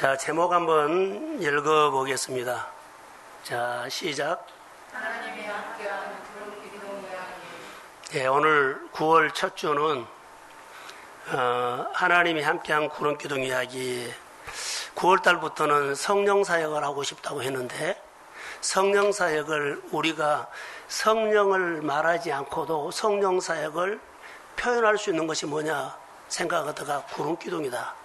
자, 제목 한번 읽어보겠습니다. 자, 시작. 하나님이 함께하는 그런 기도 이야기. 예, 오늘 9월 첫 주는 하나님이 함께한 구름기둥 이야기. 9월 달부터는 성령 사역을 하고 싶다고 했는데, 성령 사역을 우리가 성령을 말하지 않고도 성령 사역을 표현할 수 있는 것이 뭐냐 생각하다가 구름기둥이다.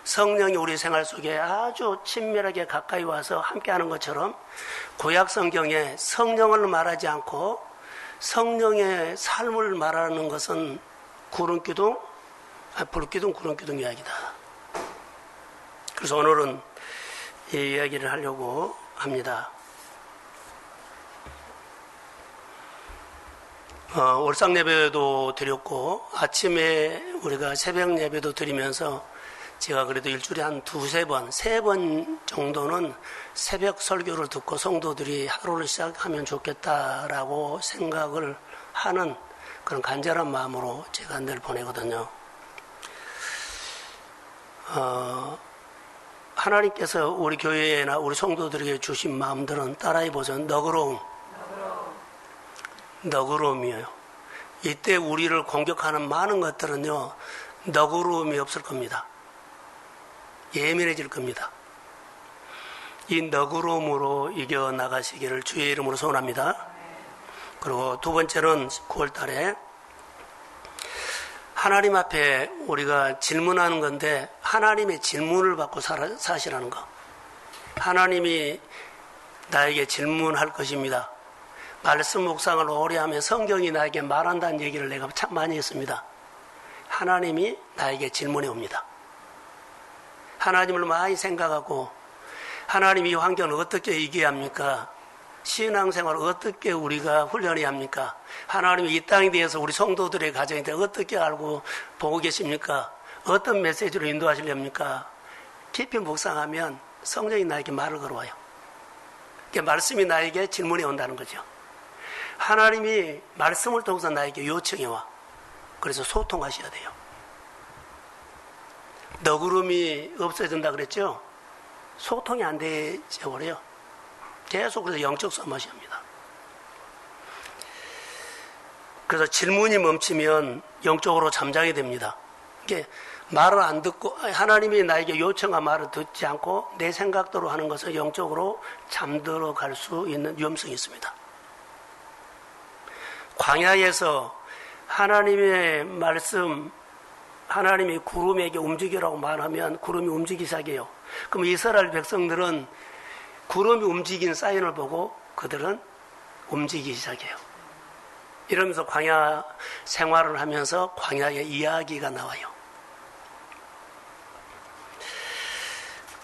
성령이 우리 생활 속에 아주 친밀하게 가까이 와서 함께하는 것처럼 구약 성경에 성령을 말하지 않고 성령의 삶을 말하는 것은 구름기둥, 불기둥, 구름기둥 이야기다. 그래서 오늘은 이 이야기를 하려고 합니다. 월상 예배도 드렸고 아침에 우리가 새벽 예배도 드리면서 제가 그래도 일주일에 한 두세 번, 세 번 정도는 새벽 설교를 듣고 성도들이 하루를 시작하면 좋겠다라고 생각을 하는 그런 간절한 마음으로 제가 늘 보내거든요. 하나님께서 우리 교회나 우리 성도들에게 주신 마음들은 따라해보죠. 너그러움이에요. 이때 우리를 공격하는 많은 것들은요, 너그러움이 없을 겁니다. 예민해질 겁니다. 이 너그러움으로 이겨나가시기를 주의 이름으로 소원합니다. 그리고 두 번째는 9월 달에 하나님 앞에 우리가 질문하는 건데 하나님의 질문을 받고 사시라는 거. 하나님이 나에게 질문할 것입니다. 말씀 묵상을 오래 하면 성경이 나에게 말한다는 얘기를 내가 참 많이 했습니다. 하나님이 나에게 질문해 옵니다. 하나님을 많이 생각하고 하나님 이 환경을 어떻게 이겨야 합니까? 신앙생활을 어떻게 우리가 훈련해야 합니까? 하나님이 이 땅에 대해서 우리 성도들의 가정에 대해 어떻게 알고 보고 계십니까? 어떤 메시지로 인도하시렵니까? 깊이 묵상하면 성령이 나에게 말을 걸어와요. 그러니까 말씀이 나에게 질문해 온다는 거죠. 하나님이 말씀을 통해서 나에게 요청해 와. 그래서 소통하셔야 돼요. 너그러움이 없어진다 그랬죠? 소통이 안 되죠, 그래요. 계속 그래서 영적 싸움하셔야 합니다. 그래서 질문이 멈추면 영적으로 잠자게 됩니다. 이게 말을 안 듣고 하나님이 나에게 요청한 말을 듣지 않고 내 생각대로 하는 것은 영적으로 잠들어 갈 수 있는 위험성이 있습니다. 광야에서 하나님의 말씀, 하나님이 구름에게 움직이라고 말하면 구름이 움직이기 시작해요. 그럼 이스라엘 백성들은 구름이 움직인 사인을 보고 그들은 움직이기 시작해요. 이러면서 광야 생활을 하면서 광야의 이야기가 나와요.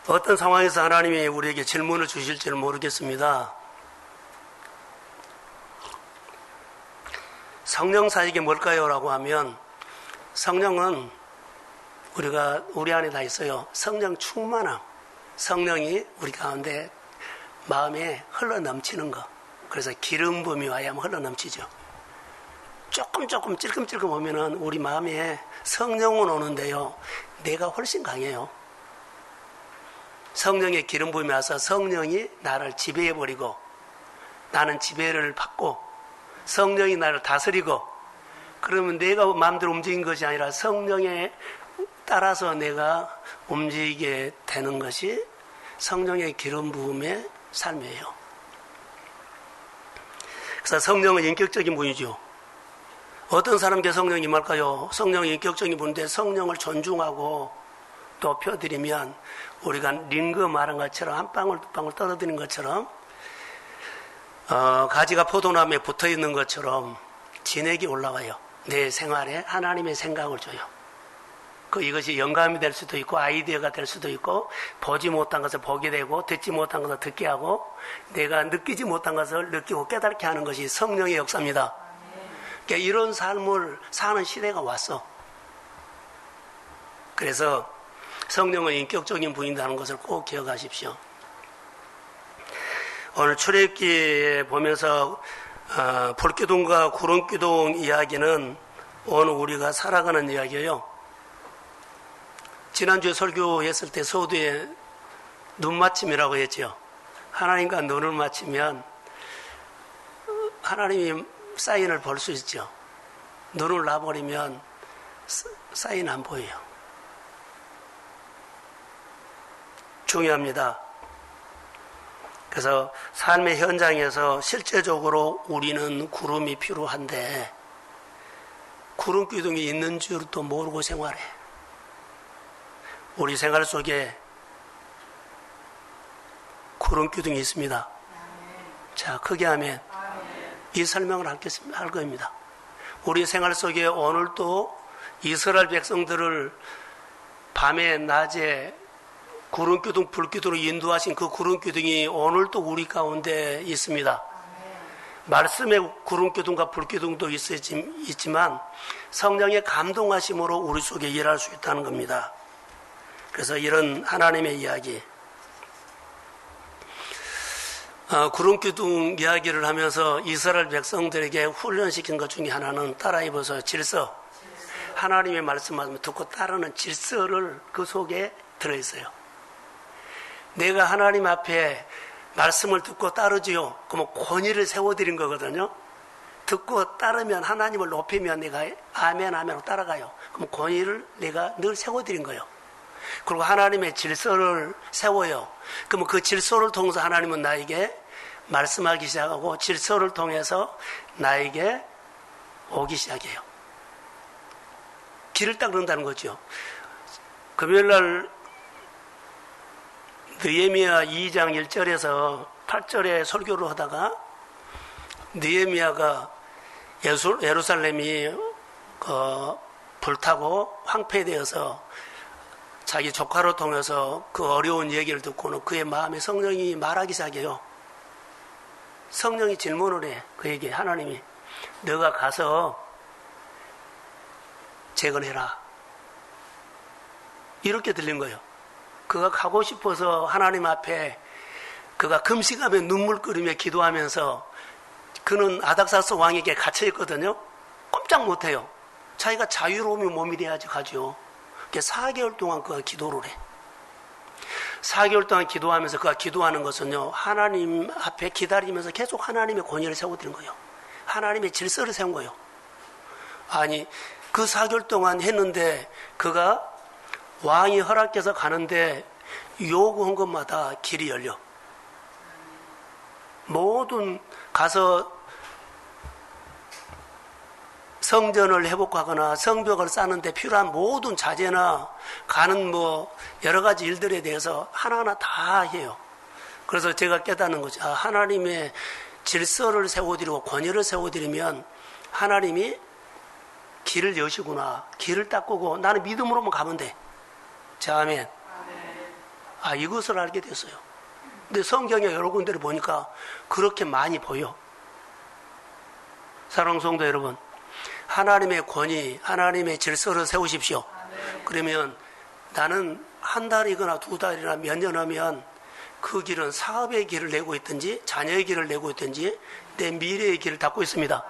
어떤 상황에서 하나님이 우리에게 질문을 주실지는 모르겠습니다. 성령 사역이 뭘까요? 라고 하면 성령은 우리 안에 다 있어요. 성령 충만함. 성령이 우리 가운데 마음에 흘러 넘치는 거. 그래서 기름 부음이 와야 흘러 넘치죠. 조금 찔끔찔끔 오면은 우리 마음에 성령은 오는데요. 내가 훨씬 강해요. 성령의 기름 부음이 와서 성령이 나를 지배해버리고 나는 지배를 받고 성령이 나를 다스리고 그러면 내가 마음대로 움직인 것이 아니라 성령에 따라서 내가 움직이게 되는 것이 성령의 기름 부음의 삶이에요. 그래서 성령은 인격적인 분이죠. 어떤 사람께 성령이 임할까요? 성령이 인격적인 분인데 성령을 존중하고 높여드리면 우리가 링거 말한 것처럼 한 방울 두 방울 떨어뜨리는 것처럼 가지가 포도나무에 붙어있는 것처럼 진액이 올라와요. 내 생활에 하나님의 생각을 줘요. 이것이 영감이 될 수도 있고 아이디어가 될 수도 있고 보지 못한 것을 보게 되고 듣지 못한 것을 듣게 하고 내가 느끼지 못한 것을 느끼고 깨닫게 하는 것이 성령의 역사입니다. 그러니까 이런 삶을 사는 시대가 왔어. 그래서 성령은 인격적인 분이라는 것을 꼭 기억하십시오. 오늘 출애굽기에 보면서 불기둥과 구름기둥 이야기는 오늘 우리가 살아가는 이야기예요. 지난주에 설교했을 때 서두에 눈 맞춤이라고 했죠. 하나님과 눈을 맞추면 하나님이 사인을 볼 수 있죠. 눈을 놔버리면 사인 안 보여요. 중요합니다. 그래서 삶의 현장에서 실제적으로 우리는 구름이 필요한데 구름 기둥이 있는 줄도 모르고 생활해. 우리 생활 속에 구름 기둥이 있습니다. 자, 크게 하면 이 설명을 할 겁니다. 우리 생활 속에 오늘도 이스라엘 백성들을 밤에 낮에 구름 기둥, 불 기둥으로 인도하신 그 구름 기둥이 오늘도 우리 가운데 있습니다. 말씀의 구름 기둥과 불 기둥도 있지만 성령의 감동하심으로 우리 속에 일할 수 있다는 겁니다. 그래서 이런 하나님의 이야기, 구름 기둥 이야기를 하면서 이스라엘 백성들에게 훈련시킨 것 중에 하나는 따라 입어서 질서, 하나님의 말씀을 듣고 따르는 질서를 그 속에 들어있어요. 내가 하나님 앞에 말씀을 듣고 따르지요. 그러면 권위를 세워드린 거거든요. 듣고 따르면 하나님을 높이면 내가 아멘 아멘으로 따라가요. 그럼 권위를 내가 늘 세워드린 거예요. 그리고 하나님의 질서를 세워요. 그러면 그 질서를 통해서 하나님은 나에게 말씀하기 시작하고 질서를 통해서 나에게 오기 시작해요. 길을 닦는다는 거죠. 금요일날 느헤미야 2장 1절에서 8절에 설교를 하다가 느헤미야가 예루살렘이 불타고 황폐되어서 자기 조카를 통해서 그 어려운 얘기를 듣고는 그의 마음에 성령이 말하기 시작해요. 성령이 질문을 해. 그에게 하나님이 너가 가서 재건해라. 이렇게 들린 거예요. 그가 가고 싶어서 하나님 앞에 그가 금식하며 눈물 끓이며 기도하면서 그는 아닥사스 왕에게 갇혀 있거든요. 꼼짝 못해요. 자기가 자유로움이 몸이 돼야지 가죠. 4개월 동안 그가 기도를 해. 4개월 동안 기도하면서 그가 기도하는 것은요, 하나님 앞에 기다리면서 계속 하나님의 권위를 세워드린 거예요. 하나님의 질서를 세운 거예요. 아니, 그 4개월 동안 했는데 그가 왕이 허락해서 가는데 요구한 것마다 길이 열려. 모든 가서 성전을 회복하거나 성벽을 쌓는데 필요한 모든 자재나 가는 여러 가지 일들에 대해서 하나하나 다 해요. 그래서 제가 깨닫는 거죠. 하나님의 질서를 세워드리고 권위를 세워드리면 하나님이 길을 여시구나. 길을 닦고 나는 믿음으로만 가면 돼. 자, 아멘. 이것을 알게 됐어요. 근데 성경에 여러 군데를 보니까 그렇게 많이 보여. 사랑하는 성도 여러분, 하나님의 권위, 하나님의 질서를 세우십시오. 그러면 나는 한 달이거나 두 달이나 몇 년 하면 그 길은 사업의 길을 내고 있든지 자녀의 길을 내고 있든지 내 미래의 길을 닦고 있습니다.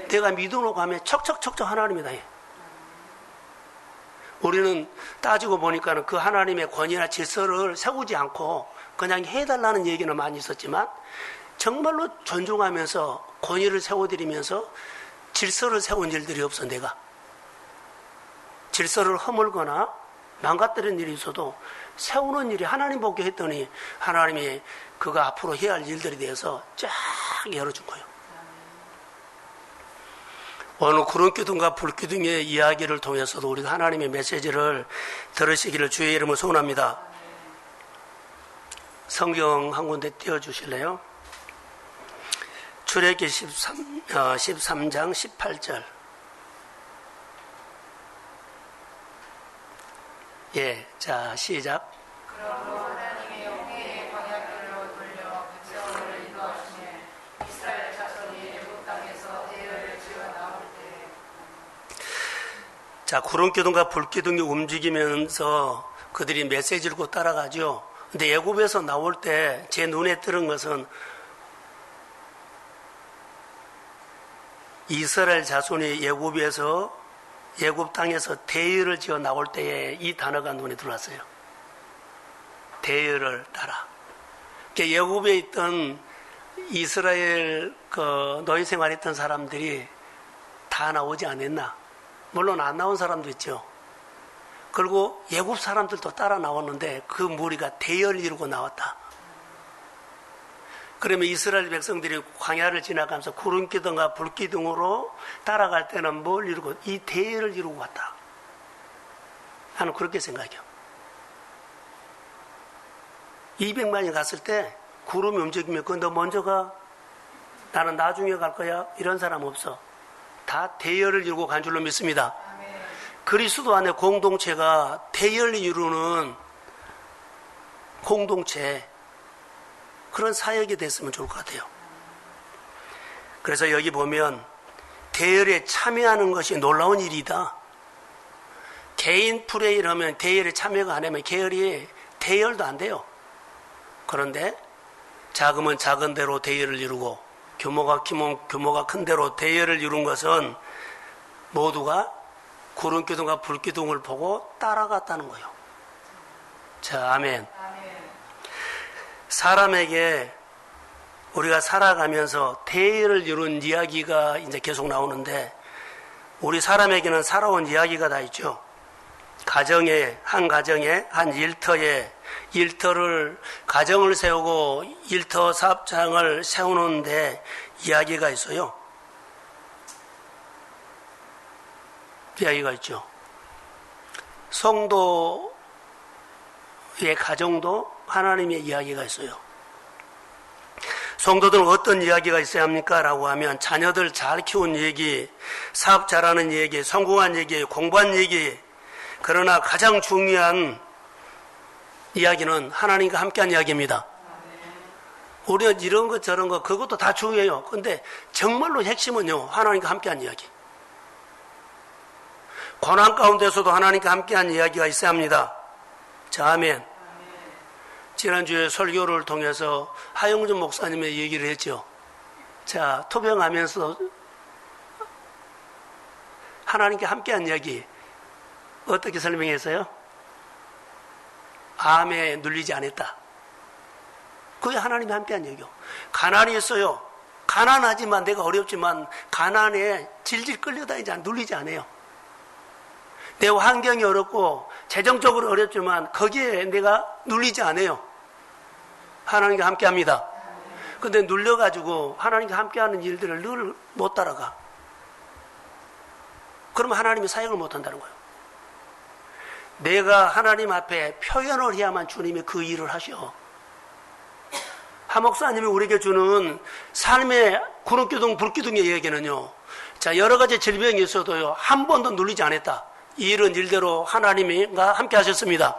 내가 믿음으로 가면 척척척척 하나님이 다 해. 우리는 따지고 보니까는 그 하나님의 권위나 질서를 세우지 않고 그냥 해달라는 얘기는 많이 있었지만 정말로 존중하면서 권위를 세워드리면서 질서를 세운 일들이 없어. 내가 질서를 허물거나 망가뜨리는 일이 있어도 세우는 일이 하나님 보게 했더니 하나님이 그가 앞으로 해야 할 일들에 대해서 쫙 열어준 거예요. 오늘 구름기둥과 불기둥의 이야기를 통해서도 우리가 하나님의 메시지를 들으시기를 주의 이름으로 소원합니다. 성경 한 군데 띄워주실래요? 출애굽기 13장 18절. 예, 자, 시작. 그러므로 하나님의 홍해의 광야길로 돌려 백성을 인도하시매 이스라엘 자손이 애굽 땅에서 대열을 지어 나올 때. 자, 구름기둥과 불기둥이 움직이면서 그들이 메시지를 곧 따라가죠. 근데 애굽에서 나올 때 제 눈에 띄는 것은 이스라엘 자손이 애굽에서 예굽 땅에서 대열을 지어 나올 때에 이 단어가 눈에 들어왔어요. 대열을 따라. 예굽에 있던 이스라엘 노예 생활했던 사람들이 다 나오지 않았나? 물론 안 나온 사람도 있죠. 그리고 예굽 사람들도 따라 나왔는데 그 무리가 대열을 이루고 나왔다. 그러면 이스라엘 백성들이 광야를 지나가면서 구름기둥과 불기둥으로 따라갈 때는 뭘 이루고? 이 대열을 이루고 왔다. 나는 그렇게 생각해요. 200만이 갔을 때 구름이 움직이면 너 먼저 가? 나는 나중에 갈 거야? 이런 사람 없어. 다 대열을 이루고 간 줄로 믿습니다. 그리스도 안에 공동체가 대열을 이루는 공동체, 그런 사역이 됐으면 좋을 것 같아요. 그래서 여기 보면 대열에 참여하는 것이 놀라운 일이다. 개인 프레이를 하면 대열에 참여가 안 하면 계열이 대열도 안 돼요. 그런데 작으면 작은 대로 대열을 이루고 규모가 크면 규모가 큰 대로 대열을 이룬 것은 모두가 구름기둥과 불기둥을 보고 따라갔다는 거예요. 자, 아멘. 사람에게 우리가 살아가면서 대열을 이룬 이야기가 이제 계속 나오는데, 우리 사람에게는 살아온 이야기가 다 있죠. 가정에, 한 일터에 가정을 세우고 일터 사업장을 세우는데 이야기가 있어요. 이야기가 있죠. 성도의 가정도 하나님의 이야기가 있어요. 성도들은 어떤 이야기가 있어야 합니까? 라고 하면 자녀들 잘 키운 얘기, 사업 잘하는 얘기, 성공한 얘기, 공부한 얘기. 그러나 가장 중요한 이야기는 하나님과 함께한 이야기입니다. 우리는 이런 것 저런 것 그것도 다 중요해요. 근데 정말로 핵심은요, 하나님과 함께한 이야기. 고난 가운데서도 하나님과 함께한 이야기가 있어야 합니다. 자, 아멘. 지난주에 설교를 통해서 하영준 목사님의 얘기를 했죠. 자, 토병하면서 하나님께 함께한 이야기 어떻게 설명했어요? 암에 눌리지 않았다. 그게 하나님이 함께한 얘기요. 가난이 있어요. 가난하지만 내가 어렵지만 가난에 질질 끌려다니지 않아, 눌리지 않아요. 내 환경이 어렵고 재정적으로 어렵지만 거기에 내가 눌리지 않아요. 하나님과 함께합니다. 근데 눌려가지고 하나님과 함께하는 일들을 늘 못 따라가. 그러면 하나님이 사역을 못한다는 거예요. 내가 하나님 앞에 표현을 해야만 주님이 그 일을 하셔. 하 목사님이 우리에게 주는 삶의 구름기둥, 불기둥의 얘기는요, 자, 여러 가지 질병이 있어도요, 한 번도 눌리지 않았다. 이 일은 일대로 하나님과 함께 하셨습니다.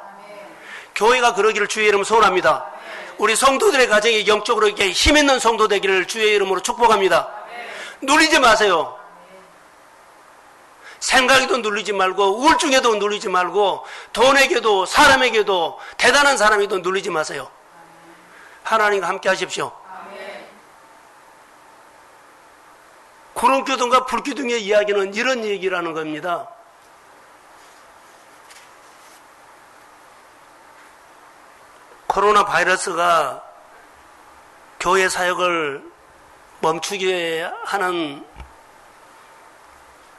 교회가 그러기를 주의 이름으로 소원합니다. 우리 성도들의 가정이 영적으로 이렇게 힘 있는 성도 되기를 주의 이름으로 축복합니다. 눌리지 마세요. 생각에도 눌리지 말고, 우울증에도 눌리지 말고, 돈에게도 사람에게도 대단한 사람에게도 눌리지 마세요. 하나님과 함께 하십시오. 구름기둥과 불기둥의 이야기는 이런 얘기라는 겁니다. 코로나 바이러스가 교회 사역을 멈추게 하는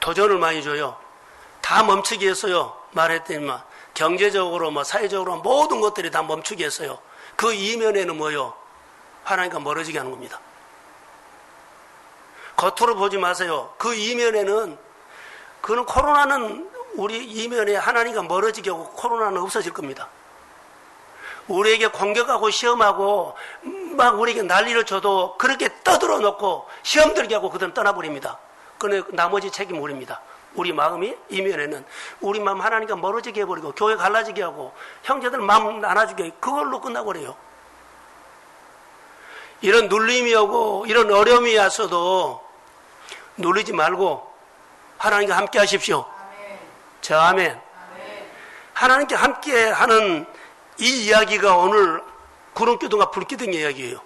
도전을 많이 줘요. 다 멈추게 했어요. 말했더니만 경제적으로 사회적으로 모든 것들이 다 멈추게 했어요. 그 이면에는 뭐요? 하나님과 멀어지게 하는 겁니다. 겉으로 보지 마세요. 그 이면에는, 그는 코로나는 우리 이면에 하나님과 멀어지게 하고 코로나는 없어질 겁니다. 우리에게 공격하고 시험하고 막 우리에게 난리를 줘도 그렇게 떠들어 놓고 시험 들게 하고 그들은 떠나버립니다. 그런데 나머지 책임 우리입니다. 우리 마음이 이면에는 우리 마음 하나님과 멀어지게 해버리고 교회 갈라지게 하고 형제들 마음 나눠주게 하고 그걸로 끝나버려요. 이런 눌림이 오고 이런 어려움이 와서도 눌리지 말고 하나님과 함께 하십시오. 자, 아멘. 하나님께 함께 하는 이 이야기가 오늘 구름기둥과 불기둥의 이야기예요.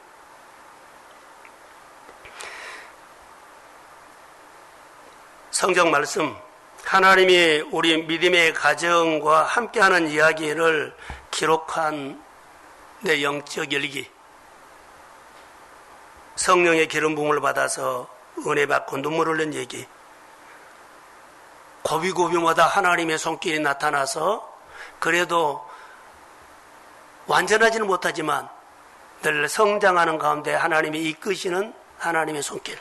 성경 말씀 하나님이 우리 믿음의 가정과 함께하는 이야기를 기록한 내 영적 열기, 성령의 기름 부음을 받아서 은혜 받고 눈물 흘린 얘기, 고비고비마다 하나님의 손길이 나타나서 그래도 완전하지는 못하지만 늘 성장하는 가운데 하나님이 이끄시는 하나님의 손길,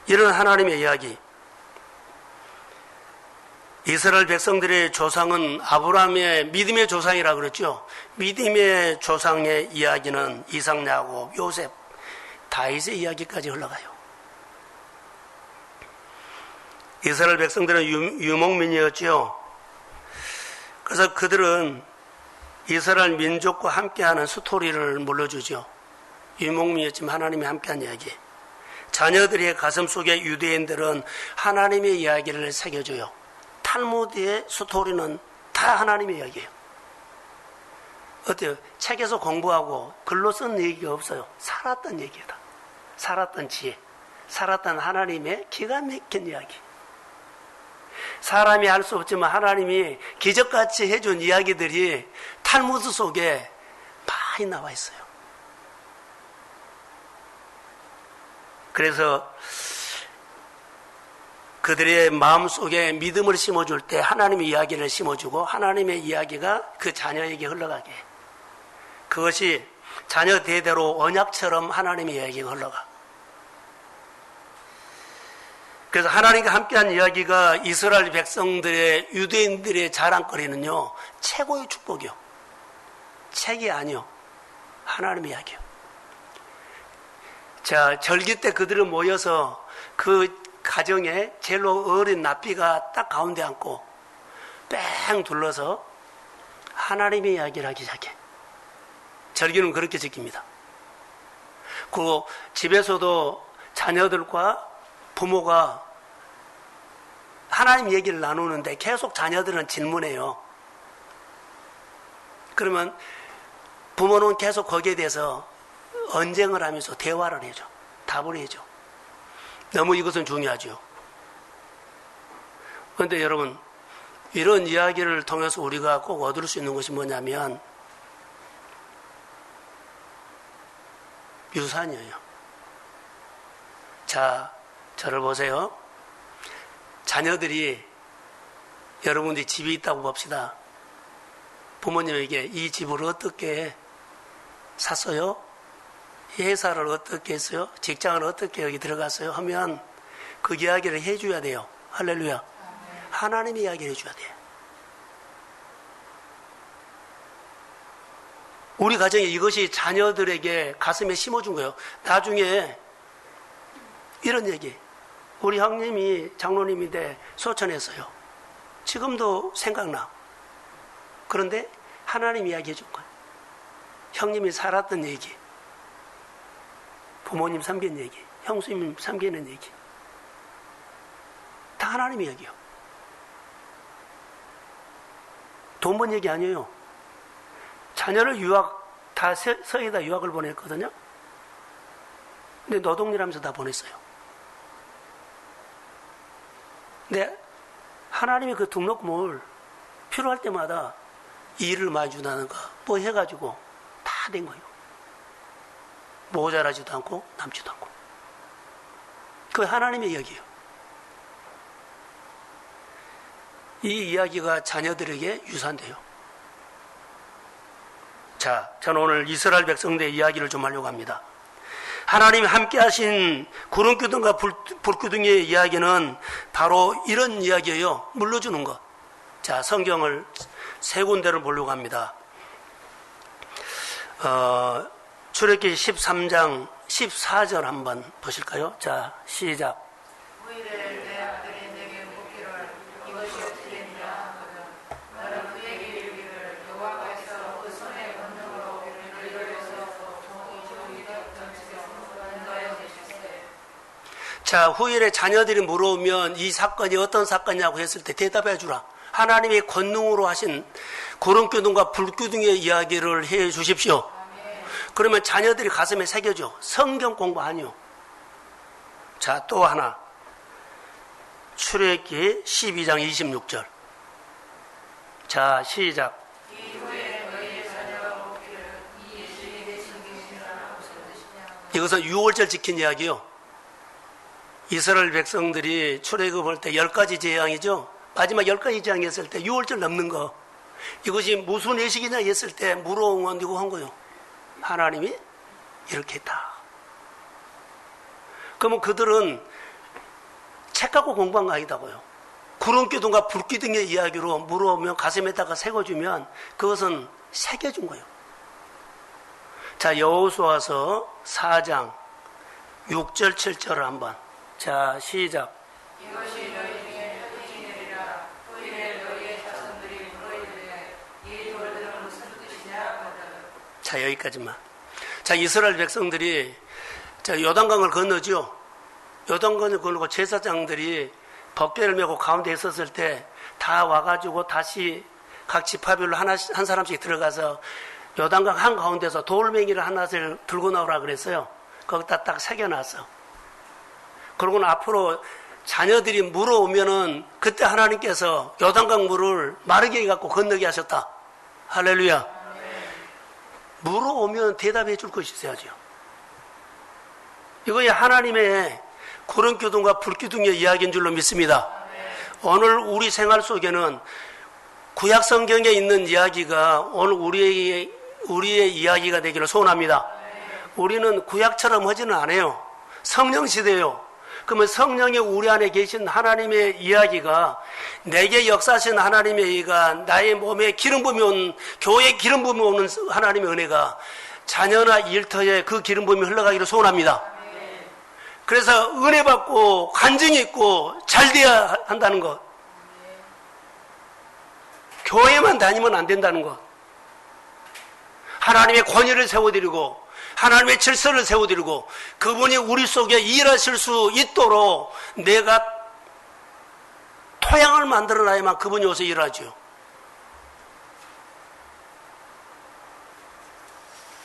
이런 하나님의 이야기. 이스라엘 백성들의 조상은 아브라함의 믿음의 조상이라 그랬죠. 믿음의 조상의 이야기는 이삭, 야곱, 요셉, 다윗의 이야기까지 흘러가요. 이스라엘 백성들은 유목민이었죠. 그래서 그들은 이스라엘 민족과 함께하는 스토리를 물려주죠. 유목민이었지만 하나님이 함께한 이야기. 자녀들의 가슴 속에 유대인들은 하나님의 이야기를 새겨줘요. 탈무드의 스토리는 다 하나님의 이야기예요. 어때요? 책에서 공부하고 글로 쓴 얘기가 없어요. 살았던 얘기다. 살았던 지혜, 살았던 하나님의 기가 막힌 이야기. 사람이 할 수 없지만 하나님이 기적같이 해준 이야기들이 탈무드 속에 많이 나와 있어요. 그래서 그들의 마음속에 믿음을 심어줄 때 하나님의 이야기를 심어주고 하나님의 이야기가 그 자녀에게 흘러가게, 그것이 자녀 대대로 언약처럼 하나님의 이야기가 흘러가. 그래서 하나님과 함께한 이야기가 이스라엘 백성들의, 유대인들의 자랑거리는요, 최고의 축복이요. 책이 아니요, 하나님의 이야기요. 자, 절기 때 그들은 모여서 그 가정에 제일 어린 납비가 딱 가운데 앉고 뺑 둘러서 하나님의 이야기를 하기 시작해. 절기는 그렇게 지킵니다. 그 집에서도 자녀들과 부모가 하나님 얘기를 나누는데 계속 자녀들은 질문해요. 그러면 부모는 계속 거기에 대해서 언쟁을 하면서 대화를 해줘. 답을 해줘. 너무 이것은 중요하죠. 그런데 여러분, 이런 이야기를 통해서 우리가 꼭 얻을 수 있는 것이 뭐냐면 유산이에요. 자, 저를 보세요. 자녀들이, 여러분들이 집이 있다고 봅시다. 부모님에게 이 집을 어떻게 샀어요? 회사를 어떻게 했어요? 직장을 어떻게 여기 들어갔어요? 하면 그 이야기를 해줘야 돼요. 할렐루야. 하나님의 이야기를 해줘야 돼요. 우리 가정에 이것이 자녀들에게 가슴에 심어준 거예요. 나중에 이런 얘기. 우리 형님이 장로님인데 소천했어요. 지금도 생각나. 그런데 하나님 이야기 해준 거예요. 형님이 살았던 얘기. 부모님 섬긴 얘기, 형수님 섬기는 얘기, 다 하나님 이야기요. 돈 번 얘기 아니에요. 자녀를 유학, 다 서에다 유학을 보냈거든요. 근데 노동일하면서 다 보냈어요. 근데 하나님이 그 등록금을 필요할 때마다 일을 많이 준다는가 뭐 해가지고 다 된 거예요. 모자라지도 않고 남지도 않고. 그 하나님의 이야기예요. 이 이야기가 자녀들에게 유산돼요. 자, 저는 오늘 이스라엘 백성들의 이야기를 좀 하려고 합니다. 하나님이 함께 하신 구름기둥과 불기둥의 이야기는 바로 이런 이야기예요. 물러주는 것. 자, 성경을 세 군데를 보려고 합니다. 출애굽기 13장 14절 한번 보실까요? 자, 시작. 후일에 내 아들이 내게 묻기를 이것이 어떻게 되느냐 하거든 너는 그에게 이르기를 여호와께서 그 손의 권능으로 우리를 이끌어서 종이 던지며 인도하여 계시세. 자, 후일에 자녀들이 물어오면 이 사건이 어떤 사건이냐고 했을 때 대답해 주라. 하나님의 권능으로 하신 구름기둥과 불기둥의 이야기를 해 주십시오. 그러면 자녀들이 가슴에 새겨져. 성경 공부 아니요. 자, 또 하나. 출애굽기 12장 26절. 자, 시작. 이것은 유월절 지킨 이야기요. 이스라엘 백성들이 출애굽할 때 10가지 재앙이죠. 마지막 10가지 재앙이 했을 때 유월절 넘는 거. 이것이 무슨 예식이냐 했을 때 물어온디고 한 거요. 하나님이 이렇게 했다. 그러면 그들은 책 갖고 공부한 거 아니다고요. 구름기둥과 불기둥의 이야기로 물어오면 가슴에다가 새겨주면 그것은 새겨준 거예요. 자, 여호수아서 4장 6절 7절을 한번. 자, 시작. 이것이 너희 중에 뜻이 되리라. 또 이래 너희의 자손들이 물어이르되 이 돌들은 무슨 뜻이냐 하거든. 자, 여기까지만. 자, 이스라엘 백성들이 자, 요단강을 건너죠. 요단강을 건너고 제사장들이 법궤를 메고 가운데 있었을 때 다 와가지고 다시 각 지파별로 한 사람씩 들어가서 요단강 한가운데서 돌멩이를 하나를 들고 나오라 그랬어요. 거기다 딱 새겨놨어. 그러고는 앞으로 자녀들이 물어오면은 그때 하나님께서 요단강 물을 마르게 해갖고 건너게 하셨다. 할렐루야. 물어오면 대답해 줄 것이 있어야죠. 이거야 하나님의 구름기둥과 불기둥의 이야기인 줄로 믿습니다. 오늘 우리 생활 속에는 구약 성경에 있는 이야기가 오늘 우리의 이야기가 되기를 소원합니다. 우리는 구약처럼 하지는 않아요. 성령 시대요. 그러면 성령이 우리 안에 계신 하나님의 이야기가 내게 역사하신 하나님의 이야기가 나의 몸에 기름 부음이 온 교회에 기름 부음이 오는 하나님의 은혜가 자녀나 일터에 그 기름 부음이 흘러가기를 소원합니다. 그래서 은혜 받고 간증이 있고 잘 돼야 한다는 것. 교회만 다니면 안 된다는 것. 하나님의 권위를 세워드리고 하나님의 질서를 세워드리고 그분이 우리 속에 일하실 수 있도록 내가 토양을 만들어놔야만 그분이 오서 일하죠.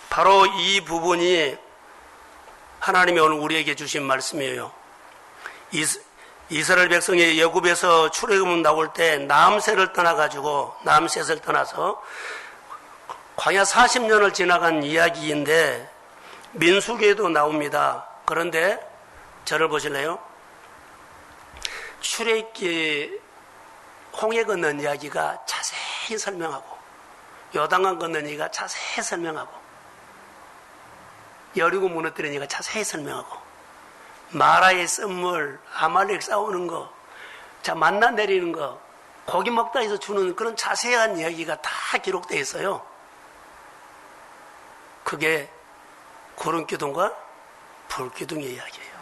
바로 이 부분이 하나님이 오늘 우리에게 주신 말씀이에요. 이스라엘 백성이 애굽에서 출애굽 나올 때 남셋을 떠나가지고 남셋을 떠나서 광야 40년을 지나간 이야기인데 민수기에도 나옵니다. 그런데 저를 보실래요? 출애굽기 홍해 건넌 이야기가 자세히 설명하고 요단강 건넌 이야기가 자세히 설명하고 여리고 무너뜨리는 얘기가 자세히 설명하고 마라의 썸물 아말렉 싸우는 거 자 만나 내리는 거 고기 먹다 해서 주는 그런 자세한 이야기가 다 기록되어 있어요. 그게 구름기둥과 불기둥의 이야기예요.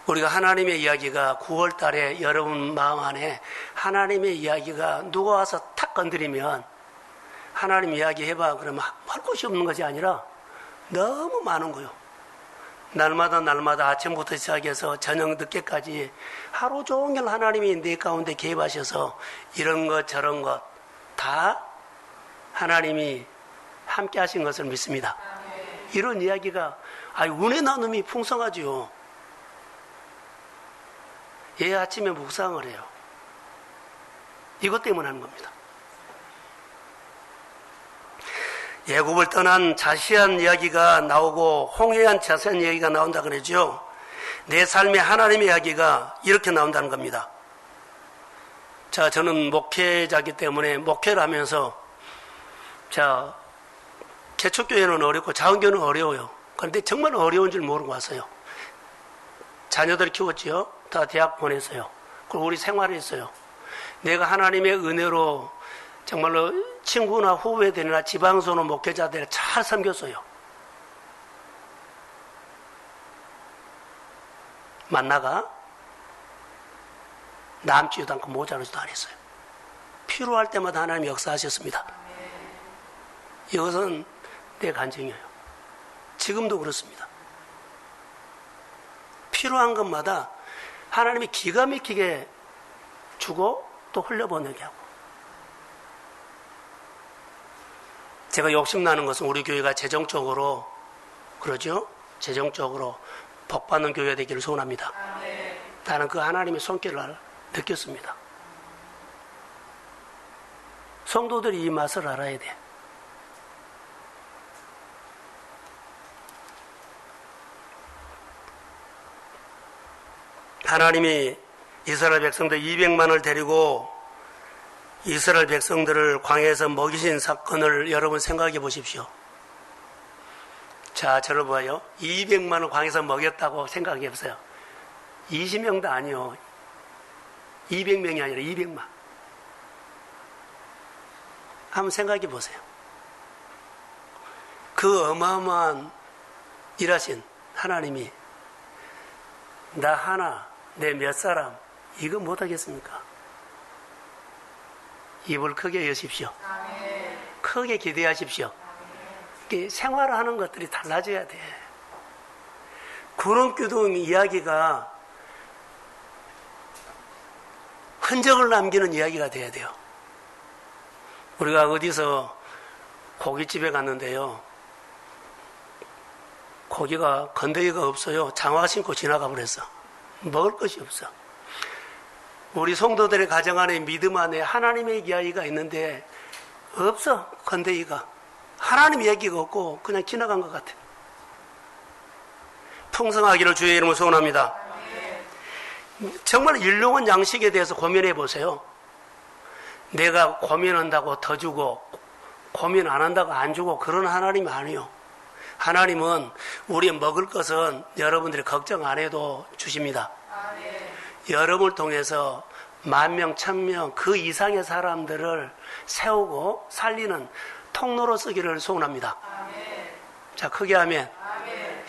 우리가 하나님의 이야기가 9월 달에 여러분 마음 안에 하나님의 이야기가 누가 와서 탁 건드리면 하나님 이야기 해봐 그러면 할 곳이 없는 것이 아니라 너무 많은 거요. 날마다 아침부터 시작해서 저녁 늦게까지 하루 종일 하나님이 내 가운데 개입하셔서 이런 것 저런 것 다 하나님이 함께 하신 것을 믿습니다. 이런 이야기가 은혜 나눔이 풍성하죠. 예, 아침에 묵상을 해요. 이것 때문에 하는 겁니다. 애굽을 떠난 자세한 이야기가 나오고 홍해안 자세한 이야기가 나온다 그러죠. 내 삶의 하나님의 이야기가 이렇게 나온다는 겁니다. 자, 저는 목회자이기 때문에 목회를 하면서 자, 개척교회는 어렵고 자원교회는 어려워요. 그런데 정말 어려운 줄 모르고 왔어요. 자녀들 키웠지요. 다 대학 보냈어요. 그리고 우리 생활했어요. 내가 하나님의 은혜로 정말로 친구나 후배들이나 지방소노 목회자들 잘 섬겼어요. 만나가 남지도 않고 모자르지도 않았어요. 필요할 때마다 하나님 역사하셨습니다. 이것은 내 간증이에요. 지금도 그렇습니다. 필요한 것마다 하나님이 기가 막히게 주고 또 흘려보내게 하고. 제가 욕심나는 것은 우리 교회가 재정적으로 그러죠? 재정적으로 복받는 교회가 되기를 소원합니다. 나는 그 하나님의 손길을 느꼈습니다. 성도들이 이 맛을 알아야 돼. 하나님이 이스라엘 백성들 200만을 데리고 이스라엘 백성들을 광야에서 먹이신 사건을 여러분 생각해 보십시오. 자, 저를 봐요. 200만을 광야에서 먹였다고 생각해 보세요. 20명도 아니요. 200명이 아니라 200만. 한번 생각해 보세요. 그 어마어마한 일하신 하나님이 나 하나, 내 몇 사람, 이거 못하겠습니까? 입을 크게 여십시오. 크게 기대하십시오. 생활하는 것들이 달라져야 돼. 구름기둥 이야기가 흔적을 남기는 이야기가 돼야 돼요. 우리가 어디서 고깃집에 갔는데요. 고기가 건더기가 없어요. 장화 신고 지나가 버렸어. 먹을 것이 없어. 우리 성도들의 가정 안에 믿음 안에 하나님의 이야기가 있는데 없어. 건더기가. 하나님 이야기가 없고 그냥 지나간 것 같아. 풍성하기를 주의 이름으로 소원합니다. 정말 일용한 양식에 대해서 고민해 보세요. 내가 고민한다고 더 주고 고민 안 한다고 안 주고 그런 하나님이 아니요. 하나님은 우리 먹을 것은 여러분들이 걱정 안 해도 주십니다. 여러분을 통해서 10,000명, 1,000명 그 이상의 사람들을 세우고 살리는 통로로 쓰기를 소원합니다. 자, 크게 하면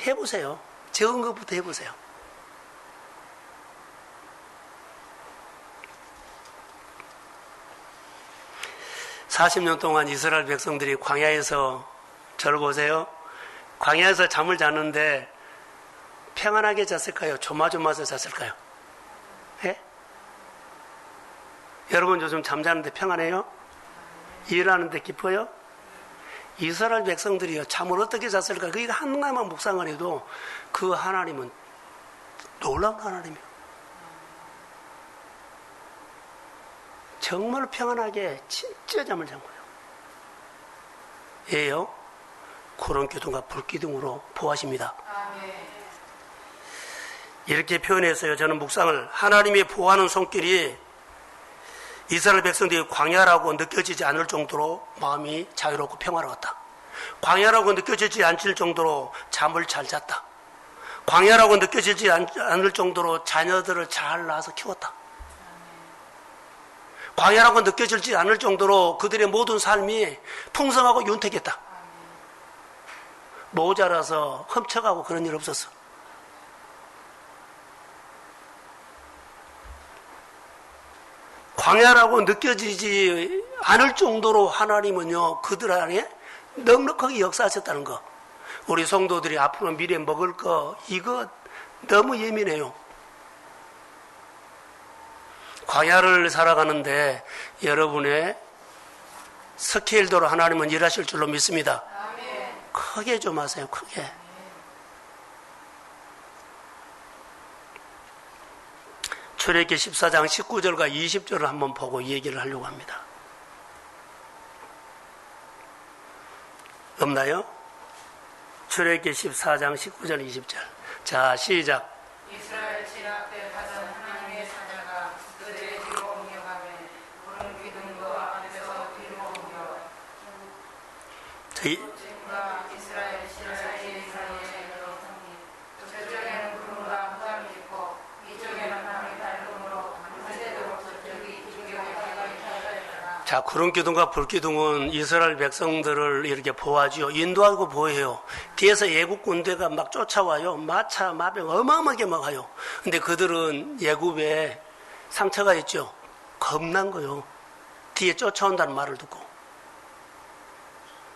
해보세요. 적은 것부터 해보세요. (40년) 동안 이스라엘 백성들이 광야에서 저를 보세요. 광야에서 잠을 잤는데 평안하게 잤을까요? 조마조마해서 잤을까요? 예? 여러분 요즘 잠자는데 평안해요? 일하는데 기뻐요? 이스라엘 백성들이요 잠을 어떻게 잤을까? 그게 하나만 묵상을 해도 그 하나님은 놀라운 하나님이에요. 정말 평안하게 진짜 잠을 잔 거예요. 예요? 구름기둥과 불기둥으로 보호하십니다. 이렇게 표현했어요. 저는 묵상을 하나님의 보호하는 손길이 이스라엘 백성들이 광야라고 느껴지지 않을 정도로 마음이 자유롭고 평화로웠다. 광야라고 느껴지지 않을 정도로 잠을 잘 잤다. 광야라고 느껴지지 않을 정도로 자녀들을 잘 낳아서 키웠다. 광야라고 느껴지지 않을 정도로 그들의 모든 삶이 풍성하고 윤택했다. 모자라서 훔쳐가고 그런 일 없었어. 광야라고 느껴지지 않을 정도로 하나님은요 그들 안에 넉넉하게 역사하셨다는 거. 우리 성도들이 앞으로 미래에 먹을 거 이거 너무 예민해요. 광야를 살아가는데 여러분의 스케일대로 하나님은 일하실 줄로 믿습니다. 크게 좀 하세요. 크게. 출애굽기 14장 19절과 20절을 한번 보고 이 얘기를 하려고 합니다. 없나요? 출애굽기 14장 19절 20절. 자, 시작. 이스라엘 진압대 가던 하나님의 사자가 그들의 뒤로 옮겨가매 구름 기둥 그 앞에서 뒤로 옮겨 짐과 이스라엘 신사의 사이로 저쪽에는 구름과 흑암이 있고 이쪽에는 밤이 밝음으로 밤새도록 저쪽이 이쪽에 가까이 펴져있더라. 자, 구름기둥과 불기둥은 이스라엘 백성들을 이렇게 보호하죠. 인도하고 보호해요. 뒤에서 애국 군대가 막 쫓아와요. 마차, 마병 어마어마하게 막 와요. 근데 그들은 애굽에 상처가 있죠. 겁난 거요. 뒤에 쫓아온다는 말을 듣고.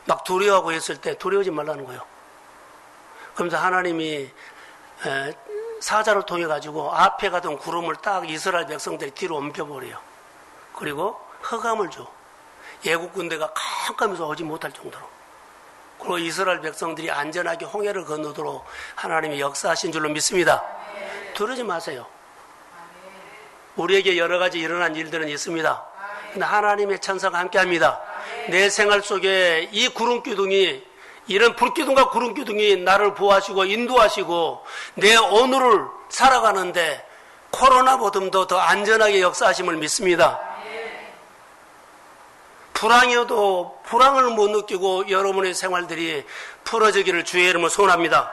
막 두려워하고 있을 때 두려워하지 말라는 거예요. 그러면서 하나님이 사자를 통해 가지고 앞에 가던 구름을 딱 이스라엘 백성들이 뒤로 옮겨버려요. 그리고 흑암을 줘. 애국 군대가 깜깜해서 오지 못할 정도로. 그리고 이스라엘 백성들이 안전하게 홍해를 건너도록 하나님이 역사하신 줄로 믿습니다. 두려지 마세요. 우리에게 여러 가지 일어난 일들은 있습니다. 근데 하나님의 천사가 함께합니다. 내 생활 속에 이 구름기둥이, 이런 불기둥과 구름기둥이 나를 보호하시고 인도하시고 내 오늘을 살아가는데 코로나보다도 더 안전하게 역사하심을 믿습니다. 불황이어도 불황을 못 느끼고 여러분의 생활들이 풀어지기를 주의 이름으로 소원합니다.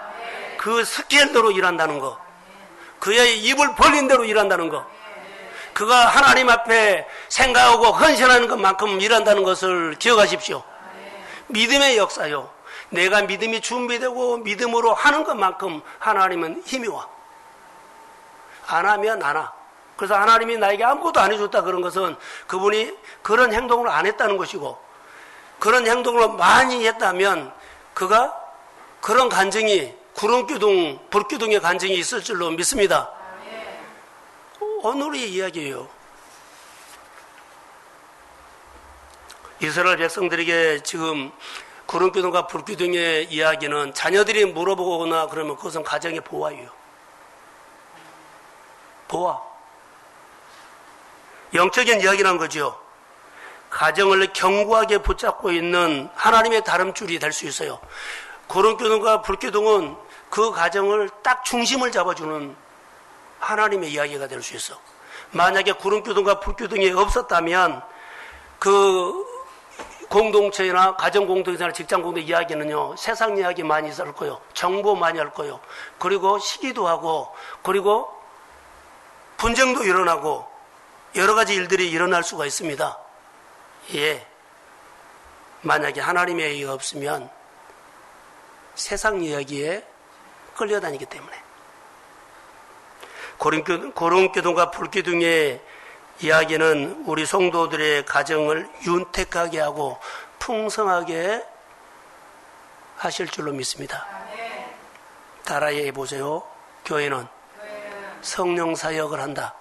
그 스케일대로 일한다는 거, 그의 입을 벌린 대로 일한다는 거, 그가 하나님 앞에 생각하고 헌신하는 것만큼 일한다는 것을 기억하십시오. 믿음의 역사요. 내가 믿음이 준비되고 믿음으로 하는 것만큼 하나님은 힘이 와. 안 하면 안 와. 그래서 하나님이 나에게 아무것도 안 해줬다 그런 것은 그분이 그런 행동을 안 했다는 것이고, 그런 행동을 많이 했다면 그가 그런 간증이, 구름기둥, 불기둥의 간증이 있을 줄로 믿습니다. 오늘의 이야기예요. 이스라엘 백성들에게 지금 구름기둥과 불기둥의 이야기는 자녀들이 물어보거나 그러면 그것은 가정의 보화예요. 보화. 영적인 이야기라는 거죠. 가정을 견고하게 붙잡고 있는 하나님의 다름줄이 될 수 있어요. 구름기둥과 불기둥은 그 가정을 딱 중심을 잡아주는 하나님의 이야기가 될 수 있어. 만약에 구름기둥과 불기둥이 없었다면 그 공동체나 가정 공동체나 직장 공동체 이야기는요, 세상 이야기 많이 있을 거예요. 정보 많이 할 거예요. 그리고 시기도 하고, 그리고 분쟁도 일어나고 여러 가지 일들이 일어날 수가 있습니다. 예. 만약에 하나님의 얘기가 없으면 세상 이야기에 끌려다니기 때문에. 구름기둥과 불기둥의 이야기는 우리 성도들의 가정을 윤택하게 하고 풍성하게 하실 줄로 믿습니다. 따라해 보세요. 교회는 성령 사역을 한다.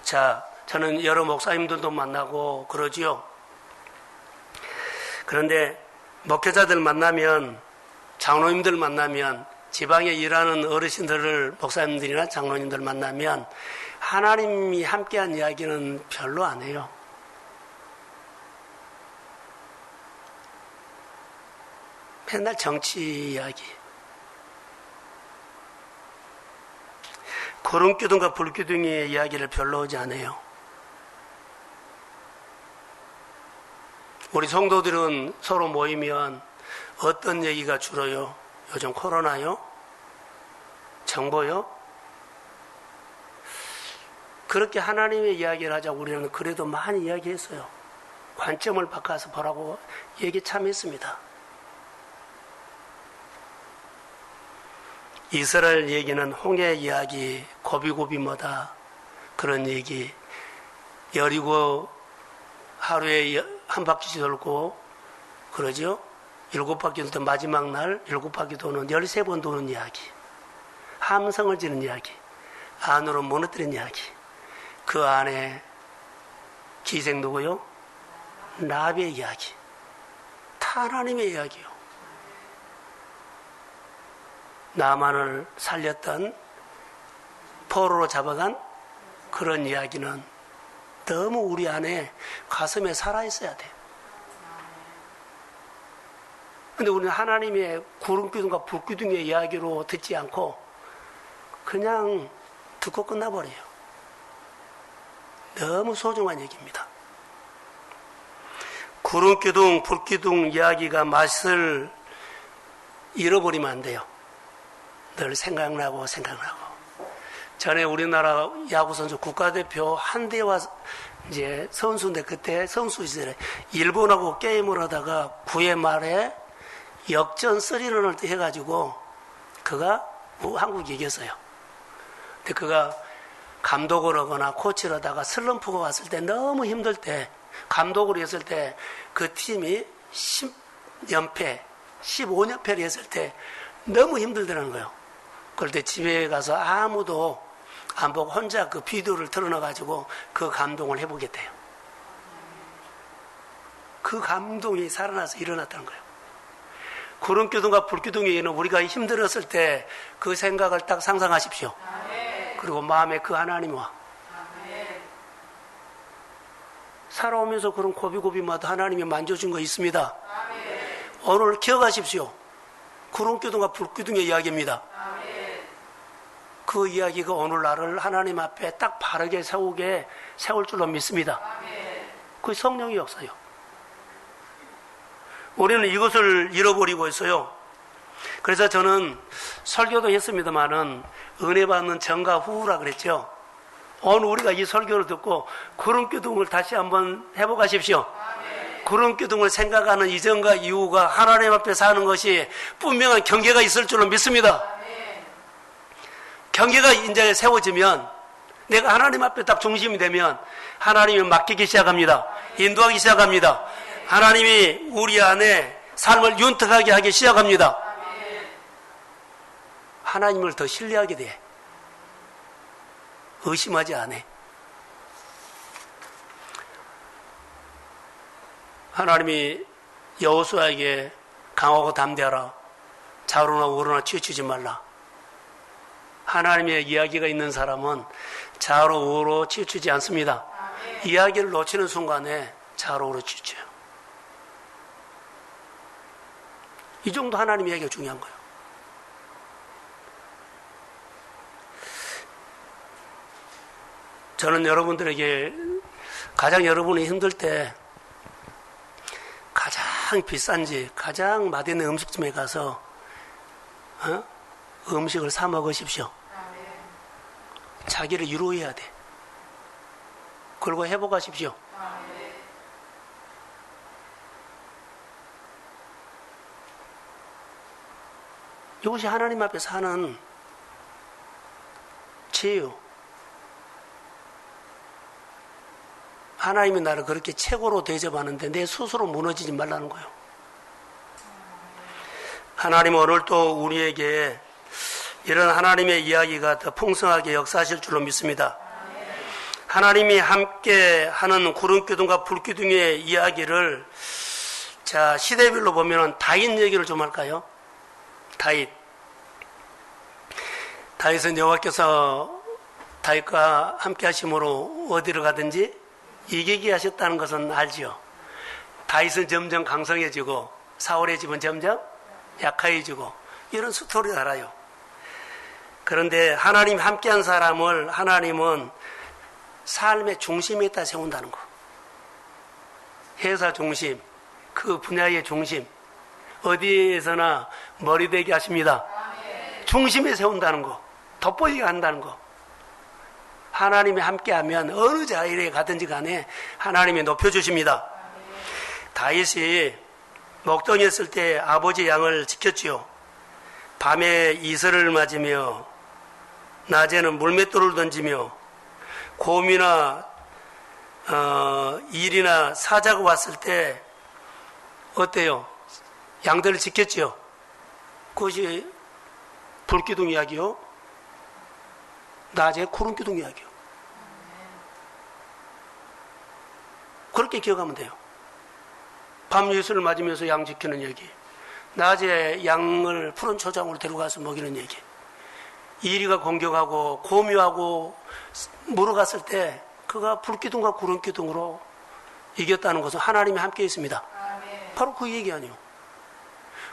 자, 저는 여러 목사님들도 만나고 그러지요. 그런데 목회자들 만나면, 장로님들 만나면, 지방에 일하는 어르신들을, 목사님들이나 장로님들 만나면 하나님이 함께한 이야기는 별로 안 해요. 맨날 정치 이야기. 구름기둥과 불기둥의 이야기를 별로 하지 않아요. 우리 성도들은 서로 모이면 어떤 얘기가 줄어요? 요즘 코로나요? 정보요? 그렇게 하나님의 이야기를 하자고 우리는 그래도 많이 이야기했어요. 관점을 바꿔서 보라고 얘기 참 했습니다. 이스라엘 얘기는 홍해 이야기, 고비고비 뭐다 그런 얘기, 여리고 하루에 한 바퀴씩 돌고 그러죠. 7바퀴 돌 마지막 날 7바퀴 도는 13번 도는 이야기, 함성을 지는 이야기, 안으로 무너뜨린 이야기, 그 안에 기생 누구요? 라비의 이야기, 다 하나님의 이야기요. 나만을 살렸던, 포로로 잡아간 그런 이야기는 너무 우리 안에 가슴에 살아있어야 돼. 근데 우리는 하나님의 구름기둥과 불기둥의 이야기로 듣지 않고 그냥 듣고 끝나버려요. 너무 소중한 얘기입니다. 구름기둥, 불기둥 이야기가 맛을 잃어버리면 안 돼요. 늘 생각나고. 전에 우리나라 야구선수 국가대표 한대화 이제 선수인데, 그때 선수 시절에 일본하고 게임을 하다가 9회 말에 역전 3런을 해가지고 그가 한국이 이겼어요. 근데 그가 감독을 하거나 코치를 하다가 슬럼프가 왔을 때, 너무 힘들 때, 감독을 했을 때 그 팀이 10연패, 15연패를 했을 때 너무 힘들더라는 거예요. 그럴 때 집에 가서 아무도 안 보고 혼자 그 비디오를 틀어놔가지고 그 감동을 해보겠대요. 그 감동이 살아나서 일어났다는 거예요. 구름기둥과 불기둥에는 우리가 힘들었을 때 그 생각을 딱 상상하십시오. 그리고 마음에 그 하나님과 살아오면서 그런 고비고비마다 하나님이 만져준 거 있습니다. 오늘 기억하십시오. 구름기둥과 불기둥의 이야기입니다. 그 이야기가 오늘 나를 하나님 앞에 딱 바르게 세울 줄로 믿습니다. 그게 성령의 역사요. 우리는 이것을 잃어버리고 있어요. 그래서 저는 설교도 했습니다만은 은혜 받는 전과 후라 그랬죠. 오늘 우리가 이 설교를 듣고 구름기둥을 다시 한번 해보가십시오. 구름기둥을 생각하는 이전과 이후가 하나님 앞에 사는 것이 분명한 경계가 있을 줄로 믿습니다. 경계가 이제 세워지면 내가 하나님 앞에 딱 중심이 되면 하나님이 맡기기 시작합니다. 인도하기 시작합니다. 하나님이 우리 안에 삶을 윤택하게 하기 시작합니다. 하나님을 더 신뢰하게 돼. 의심하지 않아. 하나님이 여호수아에게 강하고 담대하라. 좌우로나 우로나 치우치지 말라. 하나님의 이야기가 있는 사람은 좌우로 우로 치우치지 않습니다. 이야기를 놓치는 순간에 좌우로 우로 치우쳐요. 이 정도 하나님 이야기가 중요한 거예요. 저는 여러분들에게 가장 여러분이 힘들 때 가장 비싼 집, 가장 맛있는 음식점에 가서 음식을 사 먹으십시오. 자기를 위로해야 돼. 그리고 회복하십시오. 이것이 하나님 앞에 사는 죄요. 하나님이 나를 그렇게 최고로 대접하는데 내 스스로 무너지지 말라는 거예요. 하나님은 오늘 또 우리에게 이런 하나님의 이야기가 더 풍성하게 역사하실 줄로 믿습니다. 하나님이 함께 하는 구름기둥과 불기둥의 이야기를 자 시대별로 보면 다윗 얘기를 좀 할까요? 다윗은 여호와께서 다윗과 함께 하심으로 어디로 가든지 이기게 하셨다는 것은 알지요. 다윗은 점점 강성해지고 사울의 집은 점점 약해지고 이런 스토리를 알아요. 그런데 하나님 함께한 사람을 하나님은 삶의 중심에다 세운다는 거. 회사 중심, 그 분야의 중심, 어디에서나 머리 되게 하십니다. 중심에 세운다는 거, 돋보이게 한다는 거. 하나님이 함께하면 어느 자리에 가든지 간에 하나님이 높여주십니다. 다윗이 목동에 있을 때 아버지 양을 지켰지요. 밤에 이슬을 맞으며 낮에는 물맷돌을 던지며 곰이나 일이나 사자가 왔을 때 어때요? 양들을 지켰지요. 그것이 불기둥 이야기요. 낮에 구름기둥 이야기요. 그렇게 기억하면 돼요. 밤 예수를 맞으면서 양 지키는 얘기, 낮에 양을 푸른 초장으로 데려가서 먹이는 얘기, 이리가 공격하고 고묘하고 물어갔을 때 그가 불기둥과 구름기둥으로 이겼다는 것은 하나님이 함께 있습니다. 바로 그 얘기 아니에요.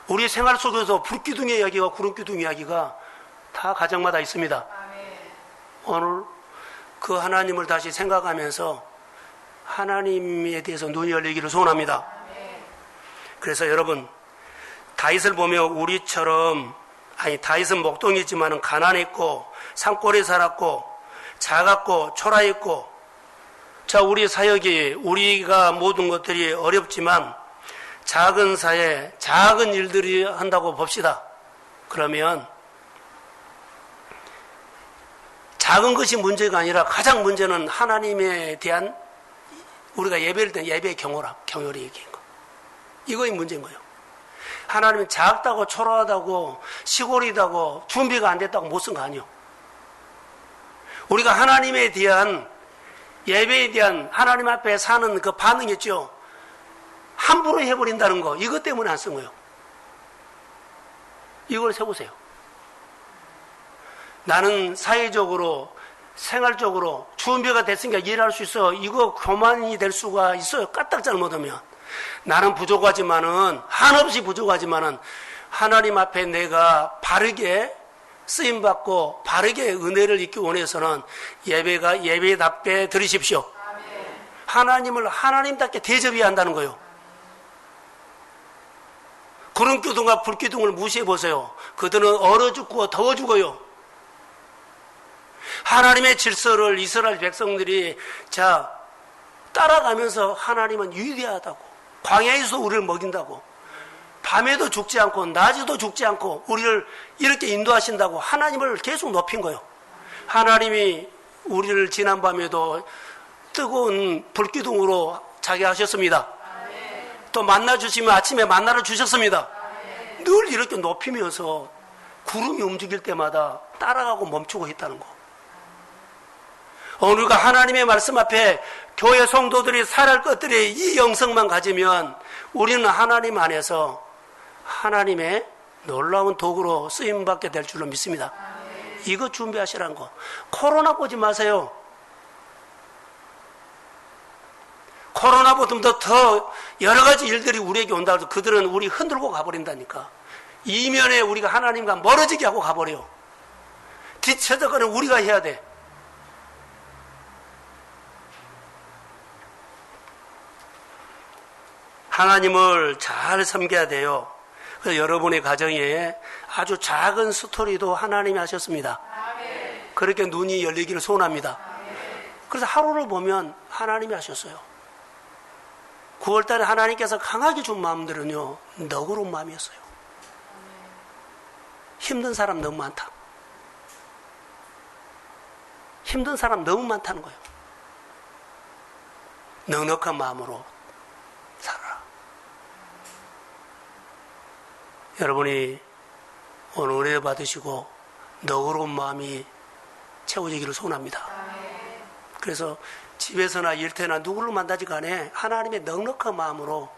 우리 생활 속에서 불기둥의 이야기와 구름기둥 이야기가 다 가정마다 있습니다. 오늘 그 하나님을 다시 생각하면서 하나님에 대해서 눈이 열리기를 소원합니다. 그래서 여러분, 다윗을 보면 우리처럼, 다윗은 목동이지만 가난했고 산골에 살았고 작았고 초라했고, 자, 우리 사역이, 우리가 모든 것들이 어렵지만 작은 사회, 작은 일들이 한다고 봅시다. 그러면 작은 것이 문제가 아니라 가장 문제는 하나님에 대한 우리가 예배를 때 예배의 경호를 얘기한 거. 이거이 문제인 거예요. 하나님은 작다고 초라하다고 시골이다고 준비가 안 됐다고 못 쓴 거 아니에요. 우리가 하나님에 대한 예배에 대한 하나님 앞에 사는 그 반응 있죠. 함부로 해버린다는 거, 이것 때문에 안 쓴 거예요. 이걸 세우세요. 나는 사회적으로 생활적으로 준비가 됐으니까 일할 수 있어. 이거 교만이 될 수가 있어요. 까딱 잘못하면. 나는 부족하지만은, 한없이 부족하지만은, 하나님 앞에 내가 바르게 쓰임받고, 바르게 은혜를 입기 원해서는 예배답게 드리십시오. 하나님을 하나님답게 대접해야 한다는 거예요. 구름기둥과 불기둥을 무시해 보세요. 그들은 얼어 죽고 더워 죽어요. 하나님의 질서를 이스라엘 백성들이 따라가면서 하나님은 위대하다고, 광야에서 우리를 먹인다고, 밤에도 죽지 않고 낮에도 죽지 않고 우리를 이렇게 인도하신다고 하나님을 계속 높인 거예요. 하나님이 우리를 지난밤에도 뜨거운 불기둥으로 자기 하셨습니다. 또 만나 주시면 아침에 만나를 주셨습니다. 늘 이렇게 높이면서 구름이 움직일 때마다 따라가고 멈추고 했다는 거. 우리가 하나님의 말씀 앞에 교회 성도들이 살할 것들이 이 영성만 가지면 우리는 하나님 안에서 하나님의 놀라운 도구로 쓰임받게 될 줄로 믿습니다. 이거 준비하시라는 거. 코로나 보지 마세요. 코로나보다 더 여러 가지 일들이 우리에게 온다고 해서 그들은 우리 흔들고 가버린다니까. 이면에 우리가 하나님과 멀어지게 하고 가버려요. 뒤쳐져가는 우리가 해야 돼. 하나님을 잘 섬겨야 돼요. 그래서 여러분의 가정에 아주 작은 스토리도 하나님이 하셨습니다. 그렇게 눈이 열리기를 소원합니다. 그래서 하루를 보면 하나님이 하셨어요. 9월달에 하나님께서 강하게 준 마음들은요, 너그러운 마음이었어요. 힘든 사람 너무 많다. 힘든 사람 너무 많다는 거예요. 넉넉한 마음으로 살아라. 여러분이 오늘 은혜 받으시고 너그러운 마음이 채워지기를 소원합니다. 그래서 집에서나 일터나 누구를 만나지 간에 하나님의 넉넉한 마음으로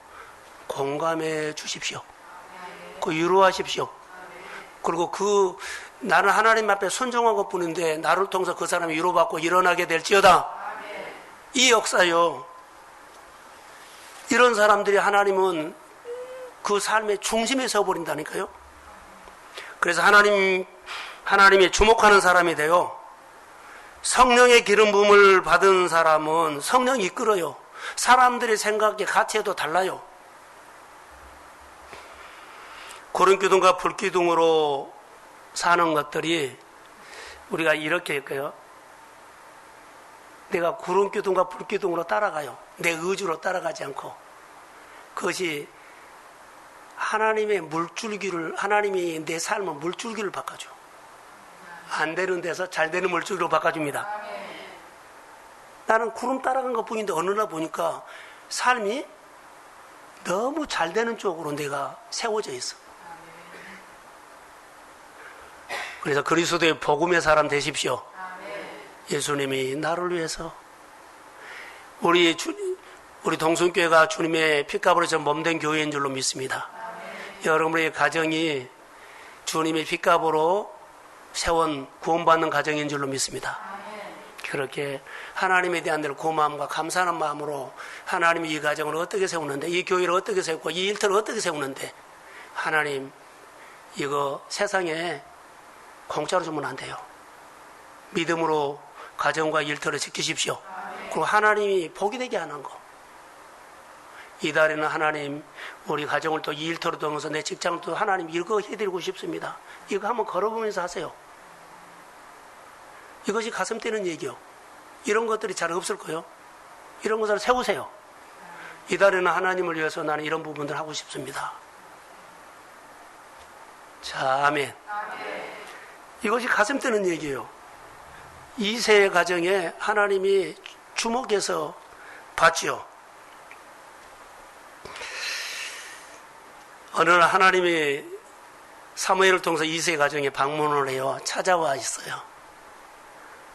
공감해 주십시오. 그 위로하십시오. 그리고 나는 하나님 앞에 순종한 것 뿐인데 나를 통해서 그 사람이 위로받고 일어나게 될지어다. 이 역사요. 이런 사람들이 하나님은 그 삶의 중심에 서버린다니까요. 그래서 하나님의 주목하는 사람이 돼요. 성령의 기름 부음을 받은 사람은 성령이 이끌어요. 사람들의 생각의 가치에도 달라요. 구름기둥과 불기둥으로 사는 것들이 우리가 이렇게 할까요? 내가 구름기둥과 불기둥으로 따라가요. 내 의지로 따라가지 않고. 그것이 하나님의 물줄기를, 하나님이 내 삶을 물줄기를 바꿔줘. 안 되는 데서 잘 되는 물줄기로 바꿔줍니다. 나는 구름 따라간 것 뿐인데 어느 날 보니까 삶이 너무 잘 되는 쪽으로 내가 세워져 있어. 그래서 그리스도의 복음의 사람 되십시오. 예수님이 나를 위해서 우리 동순교회가 주님의 핏값으로 전 몸된 교회인 줄로 믿습니다. 여러분의 가정이 주님의 핏값으로 세운 구원받는 가정인 줄로 믿습니다. 그렇게 하나님에 대한 고마움과 감사하는 마음으로 하나님이 이 가정을 어떻게 세우는데, 이 교회를 어떻게 세우고 이 일터를 어떻게 세우는데, 하나님 이거 세상에 공짜로 주면 안 돼요. 믿음으로 가정과 일터를 지키십시오. 그리고 하나님이 복이 되게 하는 거. 이달에는 하나님 우리 가정을 또 이 일터로 통해서 내 직장을 또 하나님 이거 해드리고 싶습니다. 이거 한번 걸어보면서 하세요. 이것이 가슴 뛰는 얘기요. 이런 것들이 잘 없을 거예요. 이런 것을 세우세요. 이달에는 하나님을 위해서 나는 이런 부분들 하고 싶습니다. 자, 아멘. 이것이 가슴 뛰는 얘기예요. 2세의 가정에 하나님이 주목해서 봤지요. 어느 날 하나님이 사무엘을 통해서 2세의 가정에 방문을 해요. 찾아와 있어요.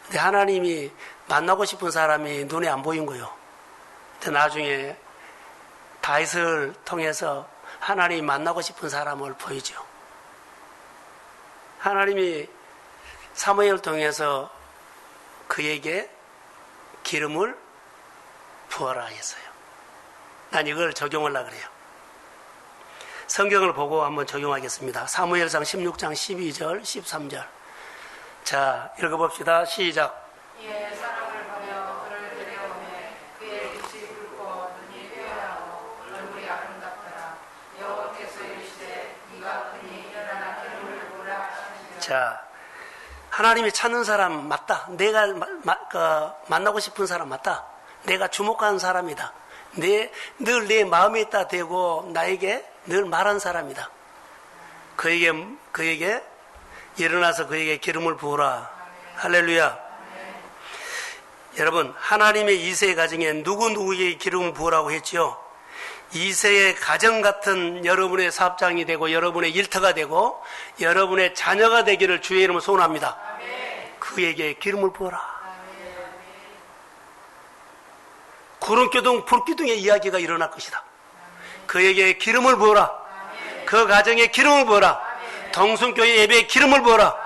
근데 하나님이 만나고 싶은 사람이 눈에 안 보인 거예요. 근데 나중에 다윗을 통해서 하나님이 만나고 싶은 사람을 보이죠. 하나님이 사무엘을 통해서 그에게 기름을 부어라 했어요. 난 이걸 적용하려고 그래요. 성경을 보고 한번 적용하겠습니다. 사무엘상 16장 12절, 13절. 자, 읽어봅시다. 시작. 이에 사람을 보며 그를 데려오매 그의 빛이 붉고 눈이 쾌활하고 얼굴이 아름답더라. 여호와께서 이르시되 네가 그니 일어나 기름을 부으라 하시니라. 자, 하나님이 찾는 사람 맞다. 내가 만나고 싶은 사람 맞다. 내가 주목하는 사람이다. 늘 내 마음에 있다 대고 나에게 늘 말한 사람이다. 그에게 일어나서 그에게 기름을 부으라. 할렐루야. 여러분, 하나님의 이세의 가정에 누구에게 기름을 부으라고 했지요? 이세의 가정 같은 여러분의 사업장이 되고 여러분의 일터가 되고 여러분의 자녀가 되기를 주의 이름으로 소원합니다. 그에게 기름을 부어라. 구름기둥, 불기둥의 이야기가 일어날 것이다. 그에게 기름을 부어라. 그 가정에 기름을 부어라. 동순교회 예배에 기름을 부어라.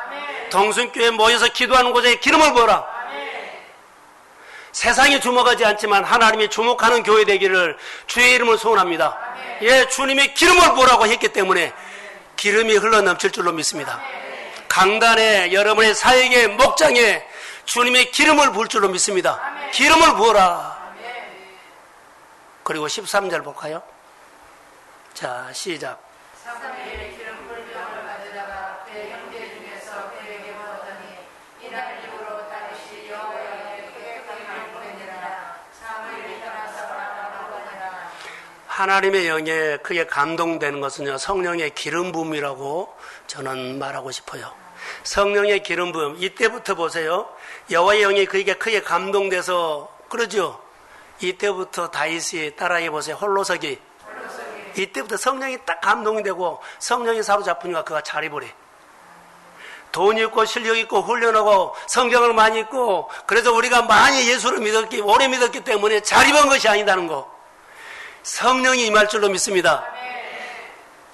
동순교회 모여서 기도하는 곳에 기름을 부어라. 세상이 주목하지 않지만 하나님이 주목하는 교회 되기를 주의 이름을 소원합니다. 예, 주님이 기름을 부으라고 했기 때문에 기름이 흘러넘칠 줄로 믿습니다. 강단에, 여러분의 사역의 목장에 주님의 기름을 부을 줄로 믿습니다. 기름을 부어라. 그리고 13절 볼까요? 자, 시작. 사무엘이 기름 불병을 가져다가 그의 형제 중에서 그에게 부었더니 이날 이후로 다윗이 여호와에게 쾌격함을 보이니라. 사무엘이 떠나서 라마로 가니라. 하나님의 영에 크게 감동되는 것은요, 성령의 기름 부음이라고 저는 말하고 싶어요. 성령의 기름 부음, 이때부터 보세요. 여호와의 영이 그에게 크게 감동돼서 그러죠. 이때부터 다윗이 따라해 보세요. 홀로서기. 이때부터 성령이 딱 감동이 되고 성령이 사로잡으니까 그가 잘해버려. 돈 있고 실력 있고 훈련하고 성경을 많이 읽고 그래서 우리가 많이 예수를 오래 믿었기 때문에 잘 입은 것이 아니다는 거. 성령이 임할 줄로 믿습니다.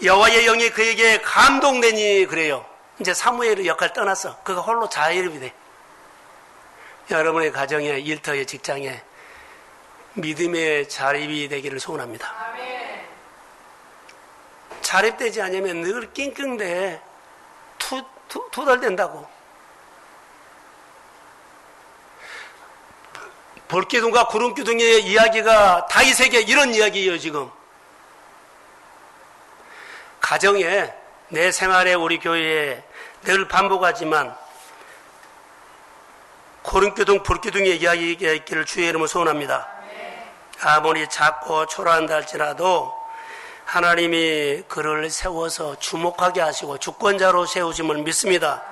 여호와의 영이 그에게 감동되니 그래요. 이제 사무엘의 역할 떠났어. 그가 홀로 자유롭이 돼. 여러분의 가정에, 일터에, 직장에 믿음의 자립이 되기를 소원합니다. 자립되지 않으면 늘 낑낑대 투덜댄다고. 볼기둥과 구름기둥의 이야기가 다윗에게 이런 이야기예요. 지금 가정에, 내 생활에, 우리 교회에 늘 반복하지만 구름기둥, 불기둥의 이야기가 있기를 주의 이름으로 소원합니다. 아무리 작고 초라한다 할지라도 하나님이 그를 세워서 주목하게 하시고 주권자로 세우심을 믿습니다.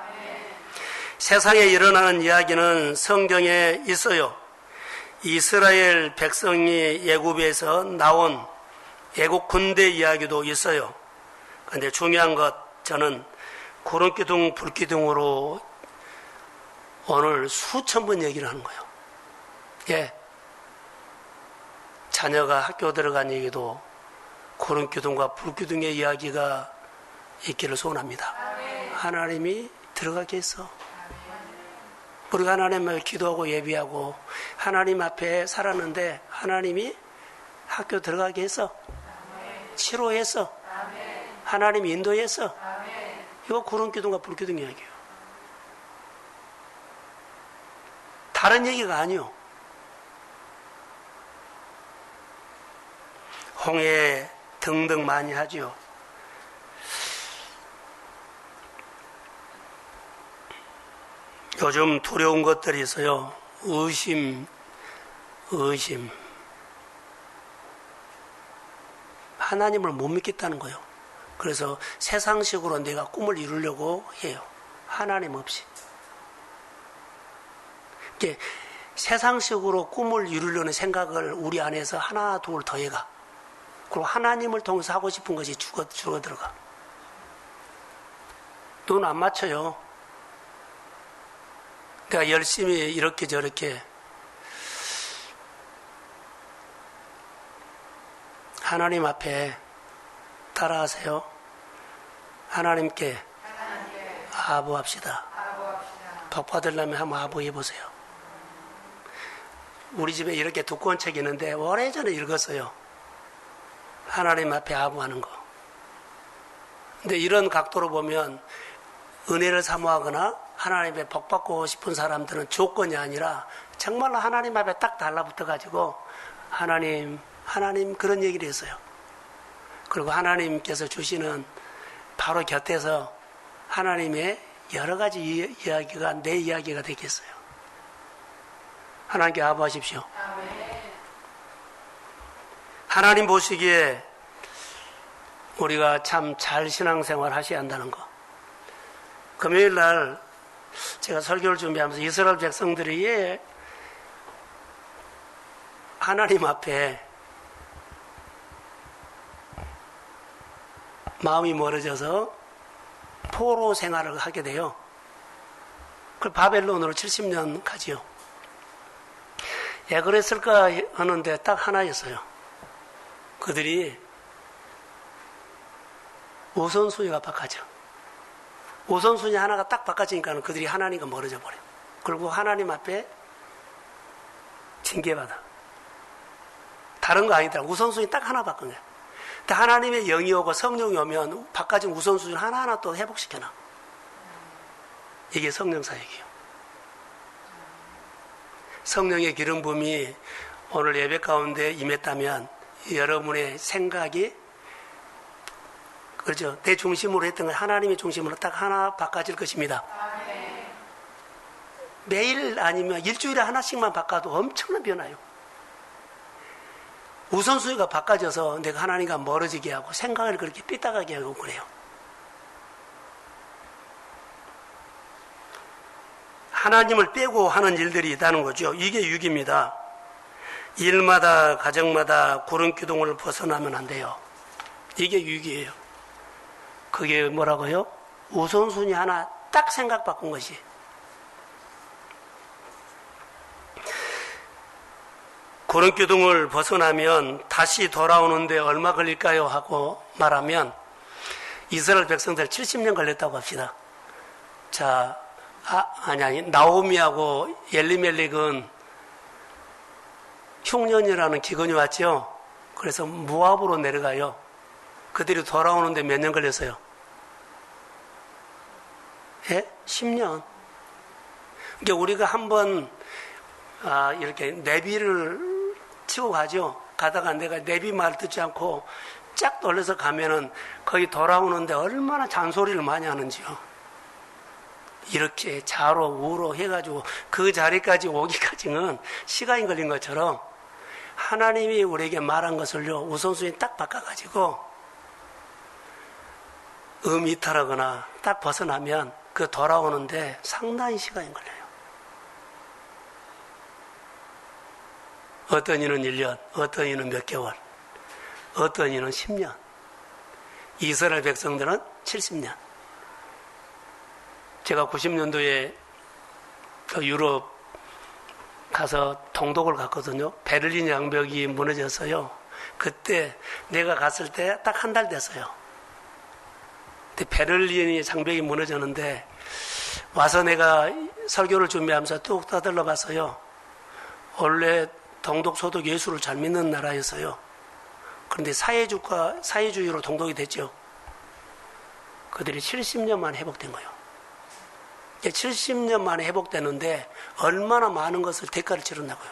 세상에 일어나는 이야기는 성경에 있어요. 이스라엘 백성이 애굽에서 나온 애국 군대 이야기도 있어요. 그런데 중요한 것, 저는 구름기둥, 불기둥으로 오늘 수천 번 얘기를 하는 거예요. 예. 자녀가 학교 들어간 얘기도 구름기둥과 불기둥의 이야기가 있기를 소원합니다. 하나님이 들어가게 했어. 우리가 하나님을 기도하고 예비하고 하나님 앞에 살았는데 하나님이 학교 들어가게 했어. 치료했어. 하나님이 인도했어. 이거 구름기둥과 불기둥 이야기예요. 다른 얘기가 아니요. 홍해 등등 많이 하지요. 요즘 두려운 것들이 있어요. 의심. 하나님을 못 믿겠다는 거예요. 그래서 세상식으로 내가 꿈을 이루려고 해요. 하나님 없이. 이게 세상식으로 꿈을 이루려는 생각을 우리 안에서 하나 둘 더해가. 그리고 하나님을 통해서 하고 싶은 것이 죽어 들어가. 눈 안 맞춰요. 내가 열심히 이렇게 저렇게 하나님 앞에 따라하세요. 하나님께 아부합시다. 복 받으려면 한번 아부 해보세요. 우리 집에 이렇게 두꺼운 책이 있는데 오래전에 읽었어요. 하나님 앞에 아부하는 거. 근데 이런 각도로 보면 은혜를 사모하거나 하나님의 복 받고 싶은 사람들은 조건이 아니라 정말로 하나님 앞에 딱 달라붙어 가지고 하나님 그런 얘기를 했어요. 그리고 하나님께서 주시는 바로 곁에서 하나님의 여러 가지 이야기가 내 이야기가 되겠어요. 하나님께 아부하십시오. 하나님 보시기에 우리가 참 잘 신앙생활 하셔야 한다는 거. 금요일 날 제가 설교를 준비하면서 이스라엘 백성들이 하나님 앞에 마음이 멀어져서 포로 생활을 하게 돼요. 그걸 바벨론으로 70년 가지요. 왜 그랬을까 하는데 딱 하나였어요. 그들이 우선순위가 바꿔져. 우선순위 하나가 딱 바꿔지니까 그들이 하나님과 멀어져 버려요. 그리고 하나님 앞에 징계받아. 다른 거 아니더라. 우선순위 딱 하나 바꾼 거야. 근데 하나님의 영이 오고 성령이 오면 바꿔진 우선순위 하나하나 또 회복시켜놔. 이게 성령 사역이에요. 성령의 기름 부음이 오늘 예배 가운데 임했다면 여러분의 생각이 그렇죠. 내 중심으로 했던 걸 하나님의 중심으로 딱 하나 바꿔질 것입니다. 매일 아니면 일주일에 하나씩만 바꿔도 엄청난 변화예요. 우선순위가 바꿔져서 내가 하나님과 멀어지게 하고 생각을 그렇게 삐딱하게 하고 그래요. 하나님을 빼고 하는 일들이 있다는 거죠. 이게 유기입니다. 일마다 가정마다 구름기둥을 벗어나면 안 돼요. 이게 유기예요. 그게 뭐라고요? 우선순위 하나 딱 생각 바꾼 것이. 구름기둥을 벗어나면 다시 돌아오는데 얼마 걸릴까요? 하고 말하면 이스라엘 백성들 70년 걸렸다고 합시다. 자, 아니 나오미하고 엘리멜렉은 흉년이라는 기근이 왔죠. 그래서 모압으로 내려가요. 그들이 돌아오는데 몇 년 걸렸어요? 예? 10년. 그러니까 우리가 한번 이렇게 내비를 치고 가죠. 가다가 내가 내비 말 듣지 않고 쫙 돌려서 가면은 거의 돌아오는데 얼마나 잔소리를 많이 하는지요. 이렇게 좌로 우로 해가지고 그 자리까지 오기까지는 시간이 걸린 것처럼 하나님이 우리에게 말한 것을요 우선순위 딱 바꿔가지고 이탈하거나 딱 벗어나면 그 돌아오는데 상당히 시간이 걸려요. 어떤 이는 1년, 어떤 이는 몇 개월, 어떤 이는 10년. 이스라엘 백성들은 70년. 제가 90년도에 유럽 가서 동독을 갔거든요. 베를린 장벽이 무너졌어요. 그때 내가 갔을 때 딱 한 달 됐어요. 근데 베를린이 장벽이 무너졌는데 와서 내가 설교를 준비하면서 뚝 떠들러 봤어요. 원래 동독 소독 예수를 잘 믿는 나라였어요. 그런데 사회주의로 동독이 됐죠. 그들이 70년 만에 회복된 거예요. 70년 만에 회복되는데 얼마나 많은 것을 대가를 치렀나고요.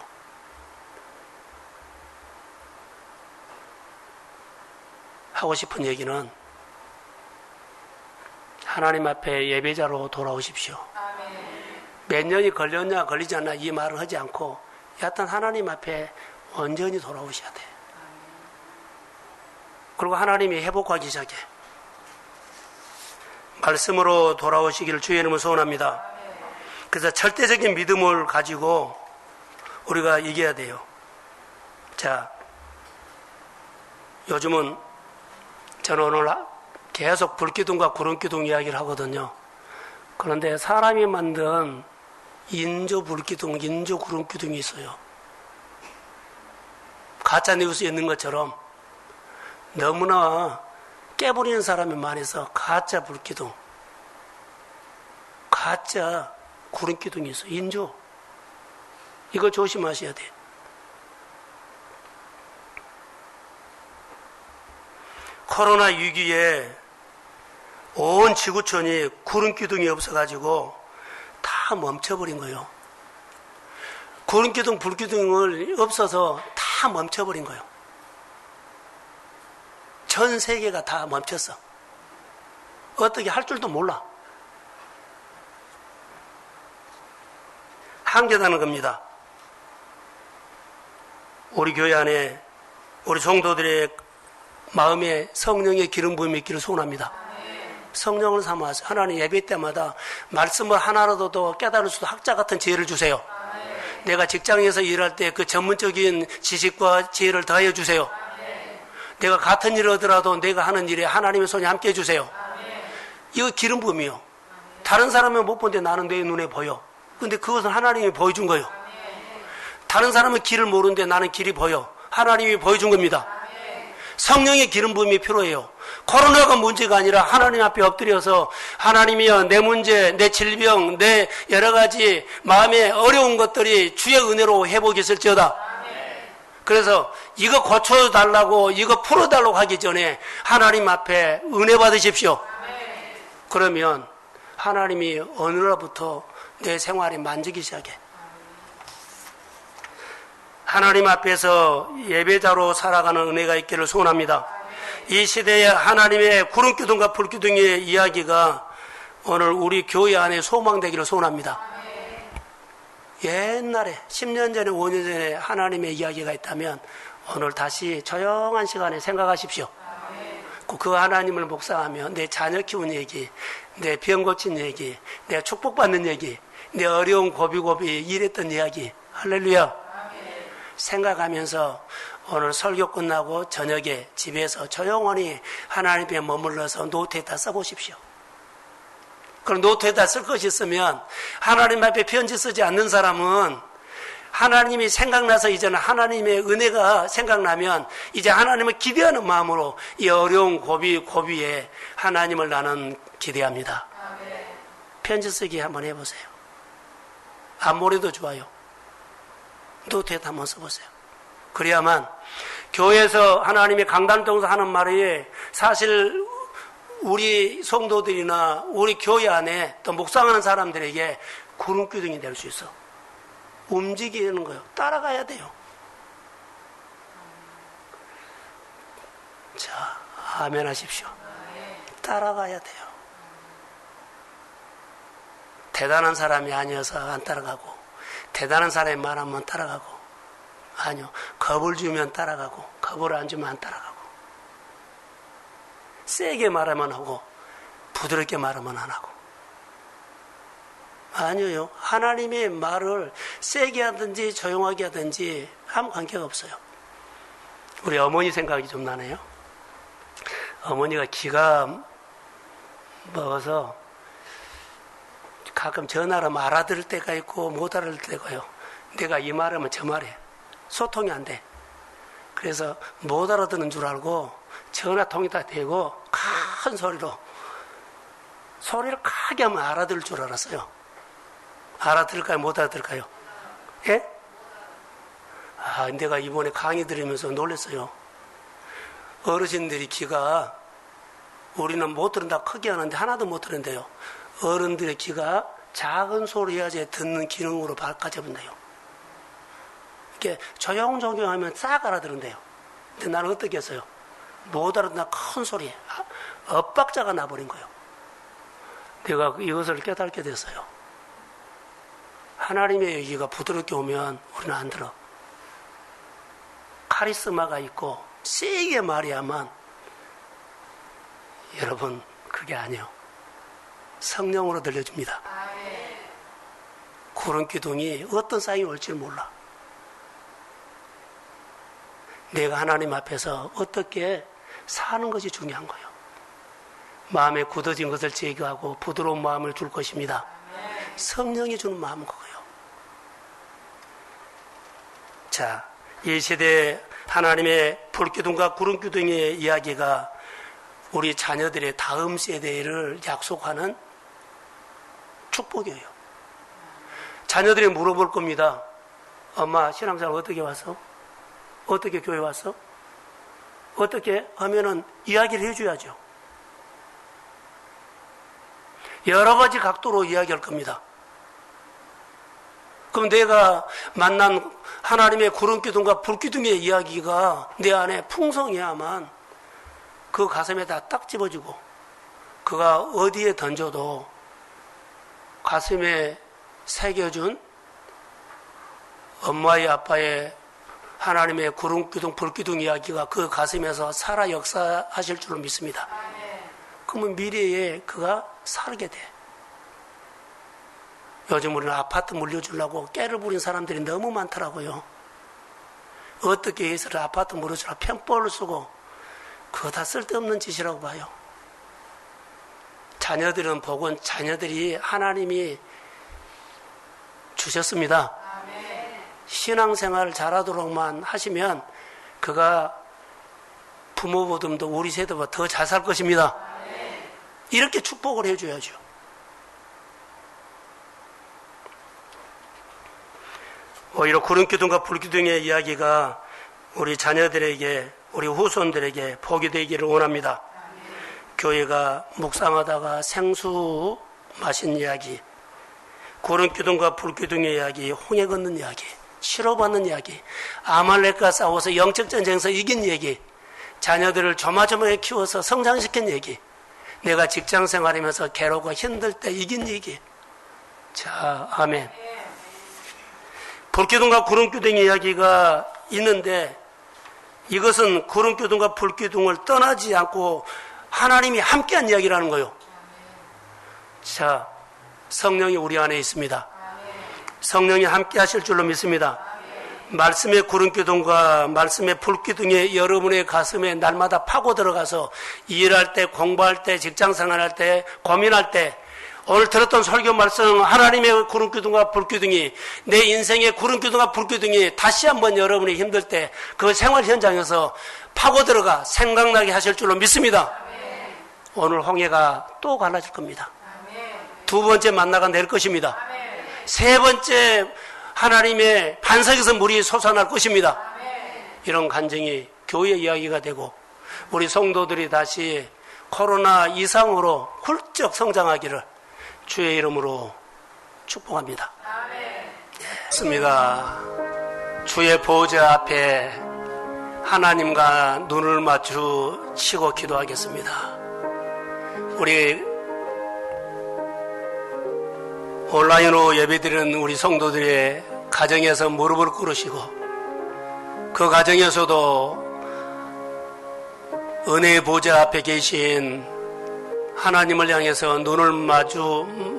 하고 싶은 얘기는 하나님 앞에 예배자로 돌아오십시오. 몇 년이 걸렸냐 걸리지 않나 이 말을 하지 않고 여하튼 하나님 앞에 온전히 돌아오셔야 돼. 그리고 하나님이 회복하기 시작해. 말씀으로 돌아오시기를 주의 이름으로 소원합니다. 그래서 절대적인 믿음을 가지고 우리가 이겨야 돼요. 자, 요즘은 저는 오늘 계속 불기둥과 구름기둥 이야기를 하거든요. 그런데 사람이 만든 인조 불기둥, 인조 구름기둥이 있어요. 가짜 뉴스에 있는 것처럼 너무나 깨부리는 사람이 많아서 가짜 불기둥, 가짜 구름 기둥이 있어. 인조. 이거 조심하셔야 돼. 코로나 위기에 온 지구촌이 구름 기둥이 없어가지고 다 멈춰버린 거예요. 구름 기둥, 불 기둥을 없어서 다 멈춰버린 거예요. 전 세계가 다 멈췄어. 어떻게 할 줄도 몰라. 한계다는 겁니다. 우리 교회 안에 우리 성도들의 마음에 성령의 기름 부음이 있기를 소원합니다. 성령을 삼아서 하나님 예배 때마다 말씀을 하나라도 더 깨달을 수도 학자 같은 지혜를 주세요. 내가 직장에서 일할 때 그 전문적인 지식과 지혜를 더하여 주세요. 내가 같은 일을 하더라도 내가 하는 일에 하나님의 손이 함께 해주세요. 이거 기름 부음이요. 다른 사람은 못 본데 나는 내 눈에 보여. 근데 그것은 하나님이 보여준 거예요. 다른 사람은 길을 모르는데 나는 길이 보여. 하나님이 보여준 겁니다. 성령의 기름 부음이 필요해요. 코로나가 문제가 아니라 하나님 앞에 엎드려서 하나님이여 내 문제, 내 질병, 내 여러 가지 마음에 어려운 것들이 주의 은혜로 회복이 있을지어다. 그래서 이거 고쳐달라고 이거 풀어달라고 하기 전에 하나님 앞에 은혜 받으십시오. 그러면 하나님이 어느 날부터 내 생활이 만지기 시작해. 하나님 앞에서 예배자로 살아가는 은혜가 있기를 소원합니다. 이 시대에 하나님의 구름기둥과 불기둥의 이야기가 오늘 우리 교회 안에 소망되기를 소원합니다. 옛날에 10년 전에 5년 전에 하나님의 이야기가 있다면 오늘 다시 조용한 시간에 생각하십시오. 그 하나님을 묵상하며 내 자녀 키운 얘기, 내 병 고친 얘기, 내 축복받는 얘기, 내 어려운 고비고비 일했던 이야기, 할렐루야. 생각하면서 오늘 설교 끝나고 저녁에 집에서 조용히 하나님께 머물러서 노트에다 써보십시오. 그럼 노트에다 쓸 것이 있으면 하나님 앞에 편지 쓰지 않는 사람은 하나님이 생각나서 이제는 하나님의 은혜가 생각나면 이제 하나님을 기대하는 마음으로 이 어려운 고비에 하나님을 나는 기대합니다. 편지 쓰기 한번 해보세요. 앞머리도 좋아요. 노트에다 한번 써보세요. 그래야만 교회에서 하나님의 강단동서 하는 말이 사실 우리 성도들이나 우리 교회 안에 또 묵상하는 사람들에게 구름기둥이 될 수 있어. 움직이는 거예요. 따라가야 돼요. 자, 아멘 하십시오. 따라가야 돼요. 대단한 사람이 아니어서 안 따라가고 대단한 사람이 말하면 따라가고 아니요. 겁을 주면 따라가고 겁을 안 주면 안 따라가고 세게 말하면 하고 부드럽게 말하면 안 하고 아니요. 하나님의 말을 세게 하든지 조용하게 하든지 아무 관계가 없어요. 우리 어머니 생각이 좀 나네요. 어머니가 기가 먹어서 가끔 전화를 하면 알아들을 때가 있고 못 알아들을 때가요. 내가 이 말하면 저 말이에요. 소통이 안 돼. 그래서 못 알아듣는 줄 알고 전화통에다 대고 큰 소리로 소리를 크게 하면 알아들을 줄 알았어요. 알아들을까요? 못 알아들을까요? 예? 아, 내가 이번에 강의 들으면서 놀랐어요. 어르신들이 귀가 우리는 못 들은다 크게 하는데 하나도 못 들은데요. 어른들의 귀가 작은 소리 해야지 듣는 기능으로 바꿔져본대요. 이렇게 조용조용 하면 싹 알아들은대요. 근데 나는 어떻게 했어요? 못 알아듣나 큰 소리, 엇박자가 나버린 거예요. 내가 이것을 깨닫게 됐어요. 하나님의 얘기가 부드럽게 오면 우리는 안 들어. 카리스마가 있고 세게 말해야만 여러분 그게 아니에요. 성령으로 들려줍니다. 구름기둥이 어떤 상이 올지 몰라. 내가 하나님 앞에서 어떻게 사는 것이 중요한 거예요. 마음에 굳어진 것을 제거하고 부드러운 마음을 줄 것입니다. 성령이 주는 마음은 그거예요. 자, 이 시대에 하나님의 불기둥과 구름기둥의 이야기가 우리 자녀들의 다음 세대를 약속하는 축복이에요. 자녀들이 물어볼 겁니다. 엄마, 신앙생활 어떻게 왔어? 어떻게 교회 왔어? 어떻게 하면은 이야기를 해줘야죠. 여러 가지 각도로 이야기할 겁니다. 그럼 내가 만난 하나님의 구름기둥과 불기둥의 이야기가 내 안에 풍성해야만 그 가슴에다 딱 집어주고 그가 어디에 던져도 가슴에 새겨준 엄마의 아빠의 하나님의 구름기둥 불기둥 이야기가 그 가슴에서 살아 역사하실 줄로 믿습니다. 그러면 미래에 그가 살게 돼. 요즘 우리는 아파트 물려주려고 깨를 부린 사람들이 너무 많더라고요. 어떻게 해서 아파트 물려주라 편법을 쓰고 그거 다 쓸데없는 짓이라고 봐요. 자녀들은 복은 자녀들이 하나님이 주셨습니다. 신앙생활을 잘하도록만 하시면 그가 부모보다도 우리 세대보다 더 잘 살 것입니다. 이렇게 축복을 해줘야죠. 오히려 구름기둥과 불기둥의 이야기가 우리 자녀들에게, 우리 후손들에게 복이 되기를 원합니다. 교회가 묵상하다가 생수 마신 이야기, 구름기둥과 불기둥의 이야기, 홍해 걷는 이야기, 치료받는 이야기, 아말렉과 싸워서 영적 전쟁에서 이긴 얘기, 자녀들을 조마조마하게 키워서 성장시킨 얘기, 내가 직장 생활하면서 괴롭고 힘들 때 이긴 얘기. 자, 아멘. 불기둥과 구름기둥의 이야기가 있는데 이것은 구름기둥과 불기둥을 떠나지 않고 하나님이 함께한 이야기라는 거예요. 자, 성령이 우리 안에 있습니다. 성령이 함께 하실 줄로 믿습니다. 말씀의 구름기둥과 말씀의 불기둥이 여러분의 가슴에 날마다 파고 들어가서 일할 때, 공부할 때, 직장생활할 때, 고민할 때 오늘 들었던 설교 말씀 하나님의 구름기둥과 불기둥이 내 인생의 구름기둥과 불기둥이 다시 한번 여러분이 힘들 때 그 생활 현장에서 파고 들어가 생각나게 하실 줄로 믿습니다. 오늘 홍해가 또 갈라질 겁니다. 두 번째 만나가 낼 것입니다. 세 번째 하나님의 반석에서 물이 솟아날 것입니다. 이런 간증이 교회 이야기가 되고 우리 성도들이 다시 코로나 이상으로 훌쩍 성장하기를 주의 이름으로 축복합니다. 맞습니다. 주의 보호자 앞에 하나님과 눈을 마주치고 기도하겠습니다. 우리 온라인으로 예배드리는 우리 성도들의 가정에서 무릎을 꿇으시고 그 가정에서도 은혜의 보좌 앞에 계신 하나님을 향해서 눈을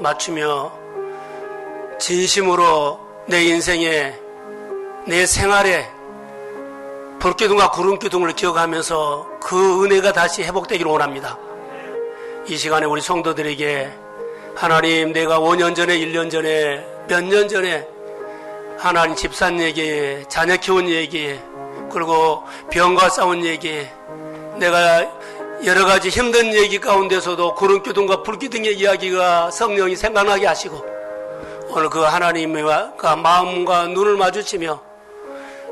맞추며 진심으로 내 인생에 내 생활에 불기둥과 구름기둥을 기억하면서 그 은혜가 다시 회복되기를 원합니다. 이 시간에 우리 성도들에게 하나님, 내가 5년 전에, 1년 전에, 몇 년 전에 하나님 집산 얘기, 자녀 키운 얘기, 그리고 병과 싸운 얘기, 내가 여러 가지 힘든 얘기 가운데서도 구름기둥과 불기둥의 이야기가 성령이 생각나게 하시고 오늘 그 하나님과 마음과 눈을 마주치며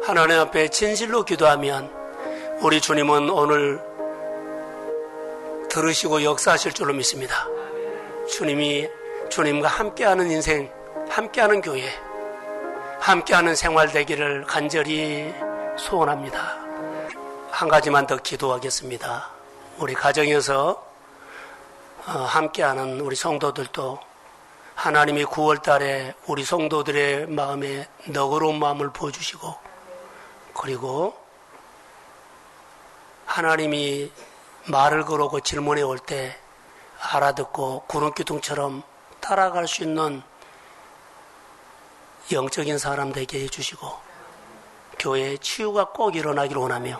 하나님 앞에 진실로 기도하면 우리 주님은 오늘 들으시고 역사하실 줄로 믿습니다. 주님이 주님과 함께하는 인생, 함께하는 교회, 함께하는 생활 되기를 간절히 소원합니다. 한 가지만 더 기도하겠습니다. 우리 가정에서 함께하는 우리 성도들도 하나님이 9월 달에 우리 성도들의 마음에 너그러운 마음을 부어주시고 그리고 하나님이 말을 걸어오고 질문해 올 때 알아듣고 구름기둥처럼 따라갈 수 있는 영적인 사람 되게 해주시고 교회의 치유가 꼭 일어나기를 원하며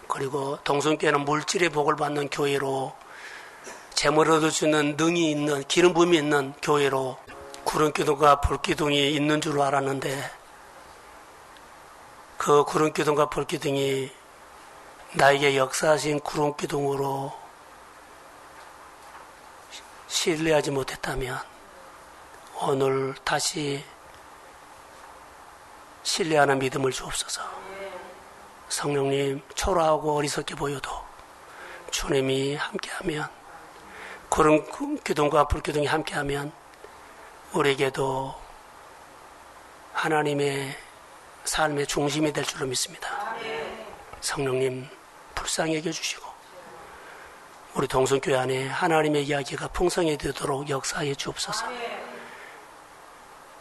그리고 동성교회는 물질의 복을 받는 교회로 재물 얻을 수 있는 능이 있는 기름 부음이 있는 교회로 구름기둥과 불기둥이 있는 줄 알았는데 그 구름기둥과 불기둥이 나에게 역사하신 구름기둥으로 신뢰하지 못했다면 오늘 다시 신뢰하는 믿음을 주옵소서. 성령님, 초라하고 어리석게 보여도 주님이 함께하면, 구름 기둥과 불기둥이 함께하면 우리에게도 하나님의 삶의 중심이 될 줄로 믿습니다. 성령님, 불쌍히 여겨주시고 우리 동성교회 안에 하나님의 이야기가 풍성해지도록 역사해 주옵소서.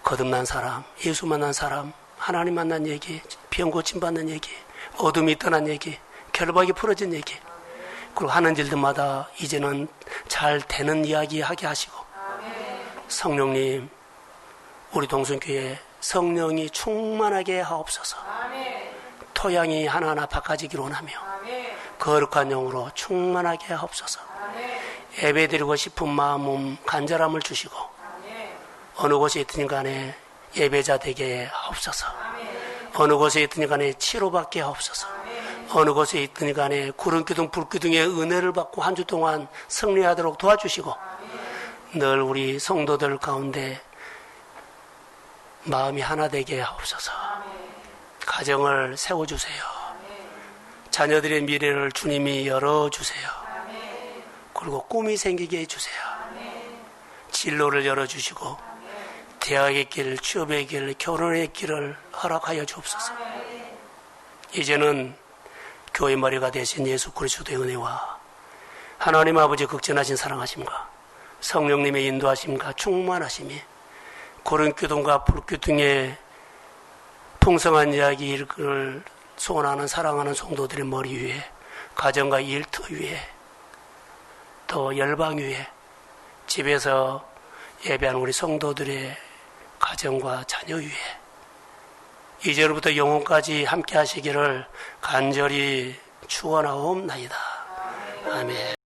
거듭난 사람, 예수 만난 사람, 하나님 만난 얘기, 병 고침받는 얘기, 어둠이 떠난 얘기, 결박이 풀어진 얘기, 그리고 하는 일들마다 이제는 잘 되는 이야기 하게 하시고, 성령님, 우리 동성교회에 성령이 충만하게 하옵소서. 토양이 하나하나 바꿔지기를 원하며 거룩한 영으로 충만하게 하옵소서. 예배드리고 싶은 마음, 간절함을 주시고 어느 곳에 있든 간에 예배자 되게 하옵소서. 어느 곳에 있든 간에 치료받게 하옵소서. 어느 곳에 있든 간에 구름기둥 불기둥의 은혜를 받고 한 주 동안 승리하도록 도와주시고 늘 우리 성도들 가운데 마음이 하나 되게 하옵소서. 가정을 세워주세요. 자녀들의 미래를 주님이 열어주세요. 그리고 꿈이 생기게 해주세요. 진로를 열어주시고 대학의 길, 취업의 길, 결혼의 길을 허락하여 주옵소서. 이제는 교회 머리가 되신 예수 그리스도의 은혜와 하나님 아버지 극진하신 사랑하심과 성령님의 인도하심과 충만하심이 구름기둥과 불기둥의 풍성한 이야기를 소원하는 사랑하는 성도들의 머리 위에, 가정과 일터 위에, 또 열방 위에, 집에서 예배하는 우리 성도들의 가정과 자녀 위에 이제로부터 영혼까지 함께 하시기를 간절히 축원하옵나이다. 아멘.